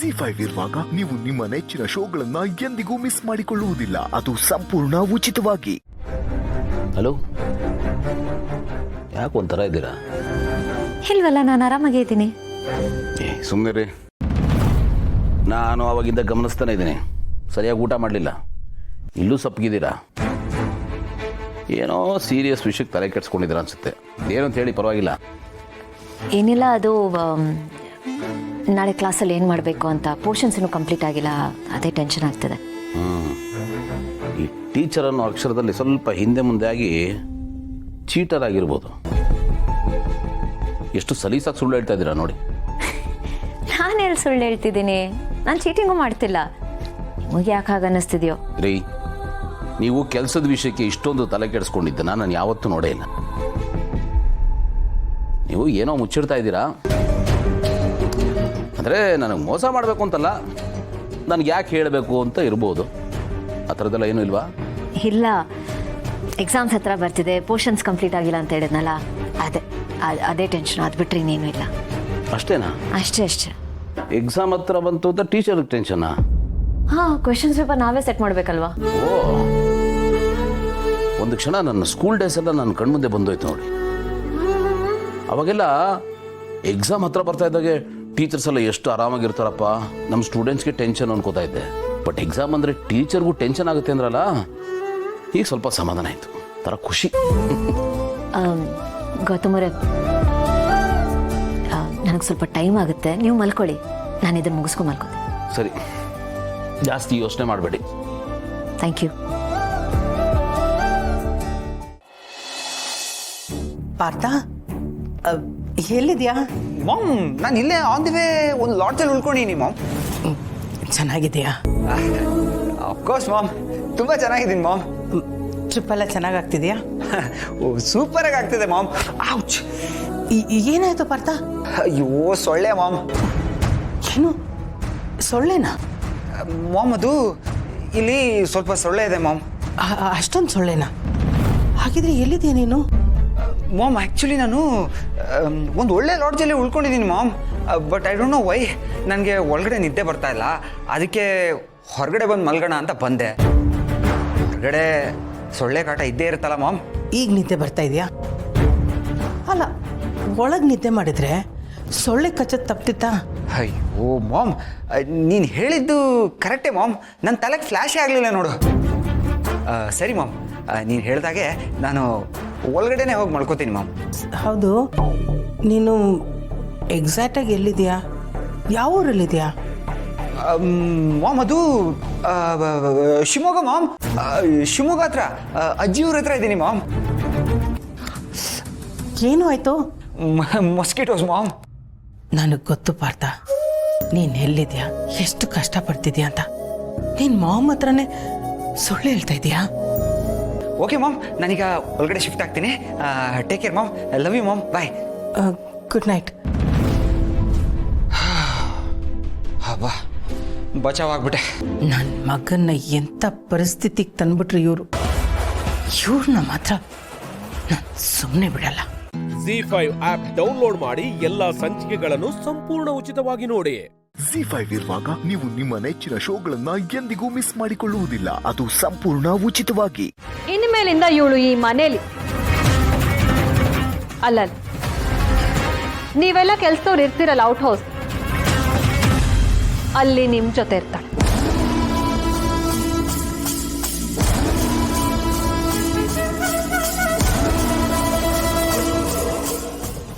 ಜಿ5 ಇರುವಾಗ ನೀವು ನಿಮ್ಮ ನೆಚ್ಚಿನ ಶೋಗಳನ್ನ ಎಂದಿಗೂ ಮಿಸ್ ಮಾಡಿಕೊಳ್ಳುವುದಿಲ್ಲ. ಅದು ಸಂಪೂರ್ಣ ಉಚಿತವಾಗಿ. ಹಲೋ, ಯಾಕೆ ಒಂಥರ ಇದ್ದೀರಾ? ಇಲ್ವಲ್ಲ, ನಾನು ಆರಾಮಾಗೇ ಇದ್ದೀನಿ. ಸುಮ್ಮನೆ ರೀ, ನಾನು ಅವಾಗಿಂದ ಗಮನಿಸ್ತಾನೆ ಇದ್ದೀನಿ. ಸರಿಯಾಗಿ ಊಟ ಮಾಡಲಿಲ್ಲ, ಇಲ್ಲೂ ಸಪ್ಪಗಿದ್ದೀರಾ. ಏನೋ ಸೀರಿಯಸ್ ವಿಷಯಕ್ಕೆ ತಲೆ ಕೆಡ್ಸ್ಕೊಂಡಿದ್ದೀರ ಅನ್ಸುತ್ತೆ. ಏನು ಅಂತ ಹೇಳಿ, ಪರವಾಗಿಲ್ಲ. ಏನಿಲ್ಲ, ಅದು ನಾಳೆ ಕ್ಲಾಸಲ್ಲಿ ಏನು ಮಾಡಬೇಕು ಅಂತ ಪೋರ್ಷನ್ಸ್ ಇನ್ನೂ ಕಂಪ್ಲೀಟ್ ಆಗಿಲ್ಲ, ಅದೇ ಟೆನ್ಷನ್ ಆಗ್ತದೆ. ಈ ಟೀಚರ್ ಅನ್ನೋ ಅಕ್ಷರದಲ್ಲಿ ಸ್ವಲ್ಪ ಹಿಂದೆ ಮುಂದೆ ಆಗಿ ಚೀಟರ್ ಆಗಿರ್ಬೋದು. ಎಷ್ಟು ಸಲೀಸಾಗಿ ಸುಳ್ಳು ಹೇಳ್ತಾ ಇದ್ದೀರಾ ನೋಡಿ. ನಾನು ಎಲ್ಲಿ ಸುಳ್ಳು ಹೇಳ್ತಿದ್ದೀನಿ? ನಾನು ಚೀಟಿಂಗು ಮಾಡ್ತಿಲ್ಲ. ನಿಮಗೆ ಯಾಕೆ ಹಾಗೆ ಅನ್ನಿಸ್ತಿದೆಯೋ? ರೀ, ನೀವು ಕೆಲಸದ ವಿಷಯಕ್ಕೆ ಇಷ್ಟೊಂದು ತಲೆ ಕೆಡಿಸ್ಕೊಂಡಿದ್ದೆ ನಾನು ಯಾವತ್ತೂ ನೋಡೇ ಇಲ್ಲ. ನೀವು ಏನೋ ಮುಚ್ಚಿಡ್ತಾ ಇದ್ದೀರಾ. ಅಂದರೆ ನನಗೆ ಮೋಸ ಮಾಡಬೇಕು ಅಂತಲ್ಲ, ನನಗೆ ಯಾಕೆ ಹೇಳಬೇಕು ಅಂತ ಇರ್ಬೋದು. ಆ ಥರದ್ದೆಲ್ಲ ಏನೂ ಇಲ್ವಾ? ಇಲ್ಲ, ಎಕ್ಸಾಮ್ಸ್ ಹತ್ರ ಬರ್ತಿದೆ, ಪೋರ್ಷನ್ಸ್ ಕಂಪ್ಲೀಟ್ ಆಗಿಲ್ಲ ಅಂತ ಹೇಳಿದ್ನಲ್ಲ, ಅದೇ ಟೆನ್ಷನ್. ಅದು ಬಿಟ್ಟರೆ ಇನ್ನೇನು ಇಲ್ಲ. ಅಷ್ಟೇನಾ? ಅಷ್ಟೇ. ಎಕ್ಸಾಮ್ ಹತ್ರ ಬಂತು ಅಂತ ಟೀಚರ್ಗೆ ಟೆನ್ಷನ್ನಾ? ಹಾಂ, ಕ್ವೆಶನ್ಸ್ ಪೇಪರ್ ನಾವೇ ಸೆಟ್ ಮಾಡಬೇಕಲ್ವಾ? ಓ, ಒಂದು ಕ್ಷಣ ನನ್ನ ಸ್ಕೂಲ್ ಡೇಸ್ ಎಲ್ಲ ನನ್ನ ಕಣ್ಮುಂದೆ ಬಂದೋಯ್ತು ನೋಡಿ. ಅವಾಗೆಲ್ಲ ಎಕ್ಸಾಮ್ ಹತ್ರ ಬರ್ತಾ ಇದ್ದಾಗೆ ಟೀಚರ್ಸ್ ಎಲ್ಲ ಎಷ್ಟು ಆರಾಮಾಗಿರ್ತಾರಪ್ಪ, ನಮ್ಮ ಸ್ಟೂಡೆಂಟ್ಸ್ಗೆ ಟೆನ್ಷನ್ ಅನ್ಕೋತಾ ಇದ್ದೆ. ಬಟ್ ಎಕ್ಸಾಮ್ ಅಂದರೆ ಟೀಚರ್ಗೂ ಟೆನ್ಷನ್ ಆಗುತ್ತೆ ಅಂದ್ರಲ್ಲ, ಈಗ ಸ್ವಲ್ಪ ಸಮಾಧಾನ ಆಯಿತು, ಥರ ಖುಷಿ. ಗೌತಮರೇ, ನನಗೆ ಸ್ವಲ್ಪ ಟೈಮ್ ಆಗುತ್ತೆ, ನೀವು ಮಲ್ಕೊಳ್ಳಿ, ನಾನು ಇದನ್ನು ಮುಗಿಸ್ಕೊಂಡು ಮಲ್ಕೋತೀನಿ. ಸರಿ, ಜಾಸ್ತಿ ಯೋಚನೆ ಮಾಡಬೇಡಿ. Thank you. ಪಾರ್ಥ, ಎಲ್ಲಿದ್ಯಾ? ಮಾಮ್, ನಾನು ಇಲ್ಲೇ ಆನ್ ದಿ ವೇ ಒಂದು ಲಾಡ್ಜಲ್ಲಿ ಉಳ್ಕೊಂಡಿನಿ ಮಾಮ್. ಚೆನ್ನಾಗಿದೆಯಾ? ಅಫ್ಕೋರ್ಸ್ ಮಾಮ್, ತುಂಬ ಚೆನ್ನಾಗಿದ್ದೀನಿ ಮಾಮ್. ಟ್ರಿಪ್ ಎಲ್ಲ ಚೆನ್ನಾಗಾಗ್ತಿದೆಯಾ? ಓ, ಸೂಪರಾಗಿ ಆಗ್ತಿದೆ ಮಾಮ್. ಔಚ್! ಏನಾಯ್ತು ಪಾರ್ಥ? ಅಯ್ಯೋ, ಸೊಳ್ಳೆ ಮಾಮ್. ಏನು ಸೊಳ್ಳೆನಾ? ಮಾಮ್, ಅದು ಇಲ್ಲಿ ಸ್ವಲ್ಪ ಸೊಳ್ಳೆ ಇದೆ ಮಾಮ್. ಅಷ್ಟೊಂದು ಸೊಳ್ಳೆನಾ? ಹಾಗಿದ್ರೆ ಎಲ್ಲಿದೆಯಾ ನೀನು? ಮಾಮ್, ಆ್ಯಕ್ಚುಲಿ ನಾನು ಒಂದು ಒಳ್ಳೆ ಲಾಡ್ಜಲ್ಲಿ ಉಳ್ಕೊಂಡಿದ್ದೀನಿ ma'am. But I don't know why ನನಗೆ ಒಳಗಡೆ ನಿದ್ದೆ ಬರ್ತಾ ಇಲ್ಲ. ಅದಕ್ಕೆ ಹೊರಗಡೆ ಬಂದು ಮಲ್ಗೋಣ ಅಂತ ಬಂದೆ. ಹೊರಗಡೆ ಸೊಳ್ಳೆ ಕಾಟ ಇದ್ದೇ ಇರುತ್ತಲ್ಲ ಮಾಮ್. ಈಗ ನಿದ್ದೆ ಬರ್ತಾ ಇದೆಯಾ? ಅಲ್ಲ, ಒಳಗೆ ನಿದ್ದೆ ಮಾಡಿದ್ರೆ ಸೊಳ್ಳೆ ಕಚ್ಚೋದು ತಪ್ತಿತ್ತಾ? ಅಯ್ಯೋ ಮಾಮ್, ನೀನು ಹೇಳಿದ್ದು ಕರೆಕ್ಟೇ ಮಾಮ್. ನನ್ನ ತಲೆಗೆ ಫ್ಲ್ಯಾಶೇ ಆಗಲಿಲ್ಲ ನೋಡು. ಸರಿ ಮಾಮ್, ನೀನು ಹೇಳಿದಾಗೆ ನಾನು ಒಳಗಡೆನೆ ಹೋಗಿ ಮಲ್ಕೋತೀನಿ ಮಾಮ್. ಹೌದು, ನೀನು ಎಕ್ಸಾಕ್ಟಾಗಿ ಎಲ್ಲಿದೆಯಾ? ಯಾವ ಊರಲ್ಲಿದೆಯಾ? ಮಾಮ್, ಅದು ಶಿವಮೊಗ್ಗ ಮಾಮ್. ಶಿವಮೊಗ್ಗ ಹತ್ರ ಅಜ್ಜಿಯವ್ರ ಹತ್ರ ಇದ್ದೀನಿ ಮಾಮ್. ಏನು ಆಯಿತು? Mosquitoes ma'am. ನನಗೆ ಗೊತ್ತು ಪಾರ್ಥ, ನೀನು ಎಲ್ಲಿದ್ಯಾ, ಎಷ್ಟು ಕಷ್ಟಪಡ್ತಿದ್ಯಾ ಅಂತ. ನೀನು ಮಾಮ್ ಹತ್ರನೇ ಸುಳ್ಳು ಹೇಳ್ತಾ ಇದೀಯಾ? ಓಕೆ ಮಾಮ್, ನಾನೀಗ ಒಳಗಡೆ ಶಿಫ್ಟ್ ಆಗ್ತೀನಿ. Take care mom. I love you mom. Bye. Good night. ಬಾ, ಬಚಾವಾಗ್ಬಿಟ್ಟೆ. ನನ್ನ ಮಗನ್ನ ಎಂಥ ಪರಿಸ್ಥಿತಿಗೆ ತಂದ್ಬಿಟ್ರು ಇವ್ರನ್ನ ಮಾತ್ರ ನಾನು ಸುಮ್ಮನೆ ಬಿಡಲ್ಲ. ಜಿ5 ಆಪ್ ಡೌನ್ಲೋಡ್ ಮಾಡಿ ಎಲ್ಲಾ ಸಂಚಿಕೆಗಳನ್ನು ಸಂಪೂರ್ಣ ಉಚಿತವಾಗಿ ನೋಡಿ. ಜಿ5 ಇರುವಾಗ ನೀವು ನಿಮ್ಮ ನೆಚ್ಚಿನ ಶೋಗಳನ್ನ ಎಂದಿಗೂ ಮಿಸ್ ಮಾಡಿಕೊಳ್ಳುವುದಿಲ್ಲ. ಅದು ಸಂಪೂರ್ಣ ಉಚಿತವಾಗಿ. ಇನ್ಮೇಲಿಂದ ಇವಳು ಈ ಮನೇಲಿ ಅಲ್ಲ, ನೀವೆಲ್ಲ ಕೆಲ್ಸದವ್ರು ಇರ್ತಿರಲ್ಲ ಔಟ್ ಹೌಸ್, ಅಲ್ಲಿ ನಿಮ್ ಜೊತೆ ಇರ್ತಾಳೆ.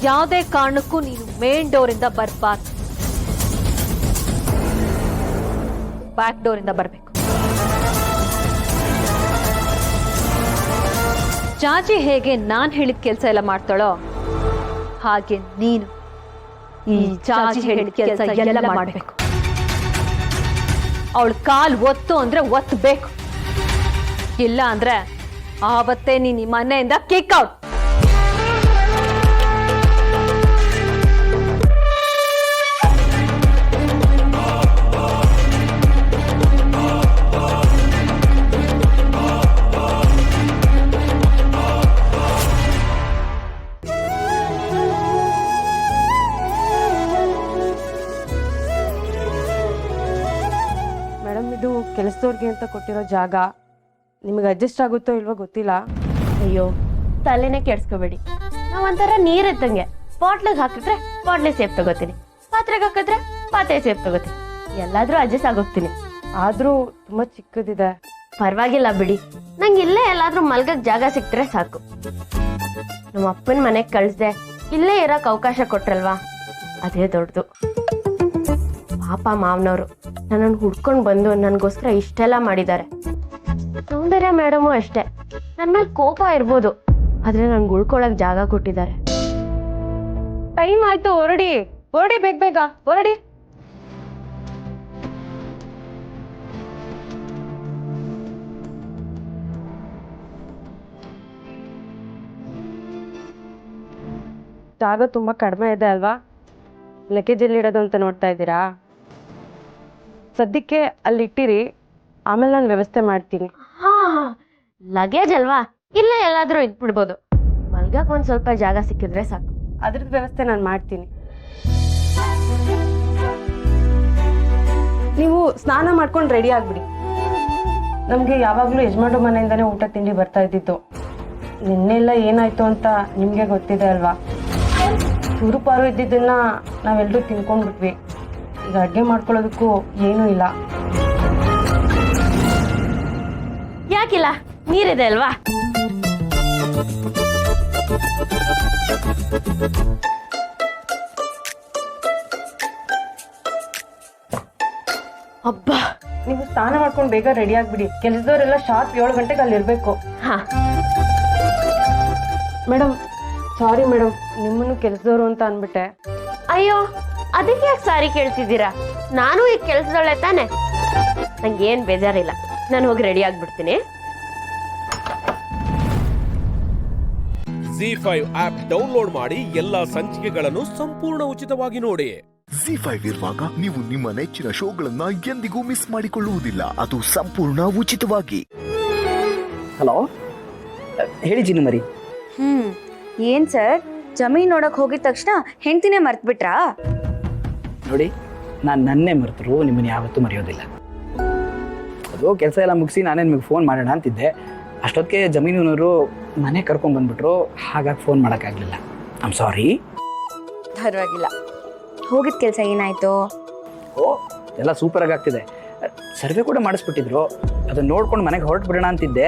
ಯಾವುದೇ ಕಾರಣಕ್ಕೂ ನೀನು ಮೇನ್ ಡೋರ್ ಇಂದ ಬರ್ಬಾರ್ದು, ಬ್ಯಾಕ್ ಡೋರ್ ಇಂದ ಬರ್ಬೇಕು. ಜಾಜಿ ಹೇಗೆ ನಾನ್ ಹೇಳಿದ ಕೆಲಸ ಎಲ್ಲ ಮಾಡ್ತಾಳೋ ಹಾಗೆ ನೀನು ಈ ಜಾಜಿ ಹೇಳಿದ ಕೆಲಸ ಎಲ್ಲ ಮಾಡ್ಬೇಕು. ಅವಳು ಕಾಲ್ ಒತ್ತು ಅಂದ್ರೆ ಒತ್ತಬೇಕು, ಇಲ್ಲ ಅಂದ್ರೆ ಆವತ್ತೇ ನೀನ್ ಈ ಮನೆಯಿಂದ ಕಿಕ್ ಔಟ್. ಕೆಲಸದವ್ರಿಗೆ ಅಂತ ಕೊಟ್ಟಿರೋ ಜಾಗ ನಿಮಗೆ ಅಡ್ಜಸ್ಟ್ ಆಗುತ್ತೋ ಇಲ್ವೋ ಗೊತ್ತಿಲ್ಲ. ಅಯ್ಯೋ ತಲೆನೇ ಕೆಡ್ಸ್ಕೋಬೇಡಿ. ನಾವು ಒಂಥರ ನೀರಿದ್ದಂಗೆ, ಬಾಟ್ಲಿಗೆ ಹಾಕಿದ್ರೆ ಬಾಟ್ಲಿ ಸೇಫ್ ತಗೋತೀನಿ, ಪಾತ್ರೆಗೆ ಹಾಕಿದ್ರೆ ಪಾತ್ರೆ ಸೇಫ್ ತಗೋತೀನಿ, ಎಲ್ಲಾದ್ರೂ ಅಡ್ಜಸ್ಟ್ ಆಗೋಗ್ತೀನಿ. ಆದರೂ ತುಂಬ ಚಿಕ್ಕದಿದೆ. ಪರವಾಗಿಲ್ಲ ಬಿಡಿ, ನಂಗೆ ಇಲ್ಲೇ ಎಲ್ಲಾದ್ರೂ ಮಲ್ಗಕ್ ಜಾಗ ಸಿಕ್ತ್ರೆ ಸಾಕು. ನಮ್ಮ ಅಪ್ಪನ ಮನೆಗೆ ಕಳಿಸ್ದೆ ಇಲ್ಲೇ ಇರಕ್ ಅವಕಾಶ ಕೊಟ್ರಲ್ವಾ, ಅದೇ ದೊಡ್ಡದು. ಪಾಪ ಮಾವನವರು ನನ್ನನ್ನು ಹುಡ್ಕೊಂಡು ಬಂದು ನನಗೋಸ್ಕರ ಇಷ್ಟೆಲ್ಲ ಮಾಡಿದ್ದಾರೆ. ಸೌಂದರ್ಯ ಮೇಡಮು ಅಷ್ಟೇ, ನನ್ನ ಮೇಲೆ ಕೋಪ ಇರ್ಬೋದು, ಆದ್ರೆ ನನ್ಗೆ ಉಳ್ಕೊಳಕ್ ಜಾಗ ಕೊಟ್ಟಿದ್ದಾರೆ. ಟೈಮ್ ಆಯ್ತು, ಹೊರಡಿ ಹೊರಡಿ, ಬೇಗ ಬೇಗ ಹೊರಡಿ. ಜಾಗ ತುಂಬ ಕಡಿಮೆ ಇದೆ ಅಲ್ವಾ? ಲಗೇಜಲ್ಲಿ ಇಡೋದು ಅಂತ ನೋಡ್ತಾ ಇದ್ದೀರಾ? ಸದ್ಯಕ್ಕೆ ಅಲ್ಲಿ ಇಟ್ಟಿರಿ, ಆಮೇಲೆ ನಾನು ವ್ಯವಸ್ಥೆ ಮಾಡ್ತೀನಿ. ಹಾ, ಲಗೇಜ್ ಅಲ್ವಾ, ಇಲ್ಲೇ ಎಲ್ಲಾದ್ರೂ ಇಟ್ಬಿಡ್ಬೋದು. ಮಲ್ಗಕ್ ಒಂದ್ ಸ್ವಲ್ಪ ಜಾಗ ಸಿಕ್ಕಿದ್ರೆ ಸಾಕು. ಅದ್ರದ್ದು ವ್ಯವಸ್ಥೆ ನಾನು ಮಾಡ್ತೀನಿ. ನೀವು ಸ್ನಾನ ಮಾಡ್ಕೊಂಡು ರೆಡಿ ಆಗ್ಬಿಡಿ. ನಮಗೆ ಯಾವಾಗಲೂ ಯಜಮಾನ್ರ ಮನೆಯಿಂದನೇ ಊಟ ತಿಂಡಿ ಬರ್ತಾ ಇದ್ದಿತ್ತು. ನಿನ್ನೆಲ್ಲ ಏನಾಯ್ತು ಅಂತ ನಿಮಗೆ ಗೊತ್ತಿದೆ ಅಲ್ವಾ? ಚೂರು ಪಾರು ಇದ್ದಿದ್ದನ್ನ ನಾವೆಲ್ಲರೂ ತಿನ್ಕೊಂಡ್ಬಿಟ್ವಿ. ಈಗ ಅಡುಗೆ ಮಾಡ್ಕೊಳ್ಳೋದಕ್ಕೂ ಏನೂ ಇಲ್ಲ. ಯಾಕಿಲ್ಲ, ನೀರಿದೆ ಅಲ್ವಾ? ಅಬ್ಬಾ, ನೀವು ಸ್ನಾನ ಮಾಡ್ಕೊಂಡು ಬೇಗ ರೆಡಿ ಆಗ್ಬಿಡಿ. ಕೆಲಸದವರೆಲ್ಲ ಶಾರ್ಪ್ 7 ಗಂಟೆಗೆ ಅಲ್ಲಿ ಇರಬೇಕು. ಹಾ ಮೇಡಮ್, ಸಾರಿ ಮೇಡಮ್, ನಿಮ್ಮನ್ನು ಕೆಲಸದವರು ಅಂತ ಅಂದ್ಬಿಟ್ಟೆ. ಅಯ್ಯೋ, ಅದಕ್ಕೆ ಯಾಕೆ ಸಾರಿ ಕೇಳ್ತಿದ್ದೀರಾ? ನಾನು ಈಗ ಕೆಲಸದೊಳ್ಳೆ ತಾನೆ, ನಂಗೆ ಏನ್ ಬೇಜಾರಿಲ್ಲ. ನಾನು ಹೋಗಿ ರೆಡಿ ಆಗ್ಬಿಡ್ತೀನಿ. ZEE5 ಆಪ್ ಡೌನ್ಲೋಡ್ ಮಾಡಿ ಎಲ್ಲಾ ಸಂಚಿಕೆಗಳನ್ನು ಸಂಪೂರ್ಣ ಉಚಿತವಾಗಿ ನೋಡಿ. ZEE5 ಇರುವಾಗ ನೀವು ನಿಮ್ಮ ನೆಚ್ಚಿನ ಶೋಗಳನ್ನ ಎಂದಿಗೂ ಮಿಸ್ ಮಾಡಿಕೊಳ್ಳುವುದಿಲ್ಲ, ಅದು ಸಂಪೂರ್ಣ ಉಚಿತವಾಗಿ. ಹಲೋ, ಹೇಳಿ ಚಿನ್ನು ಮರಿ. ಏನ್ ಸರ್, ಜಮೀನ್ ನೋಡಕ್ ಹೋಗಿದ ತಕ್ಷಣ ಹೆಂಡ್ತಿನೇ ಮರ್ತ್ಬಿಟ್ರಾ? ನೋಡಿ, ನಾನು ನನ್ನೇ ಮರೆತರು ನಿಮ್ಮನ್ನು ಯಾವತ್ತೂ ಮರೆಯೋದಿಲ್ಲ. ಅದು ಕೆಲಸ ಎಲ್ಲ ಮುಗಿಸಿ ನಾನೇ ನಿಮಗೆ ಫೋನ್ ಮಾಡೋಣ ಅಂತಿದ್ದೆ. ಅಷ್ಟೊತ್ತಿಗೆ ಜಮೀನಿನವರು ಮನೆ ಕರ್ಕೊಂಡು ಬಂದ್ಬಿಟ್ರು, ಹಾಗಾಗಿ ಫೋನ್ ಮಾಡೋಕ್ಕಾಗಲಿಲ್ಲ. I'm sorry. ಪರವಾಗಿಲ್ಲ. ಹೋಗಿದ ಕೆಲಸ ಏನಾಯ್ತು? ಓ, ಎಲ್ಲ ಸೂಪರಾಗಿ ಆಗ್ತಿದೆ. ಸರ್ವೆ ಕೂಡ ಮಾಡಿಸ್ಬಿಟ್ಟಿದ್ರು. ಅದನ್ನು ನೋಡ್ಕೊಂಡು ಮನೆಗೆ ಹೊರಟು ಬಿಡೋಣ ಅಂತಿದ್ದೆ.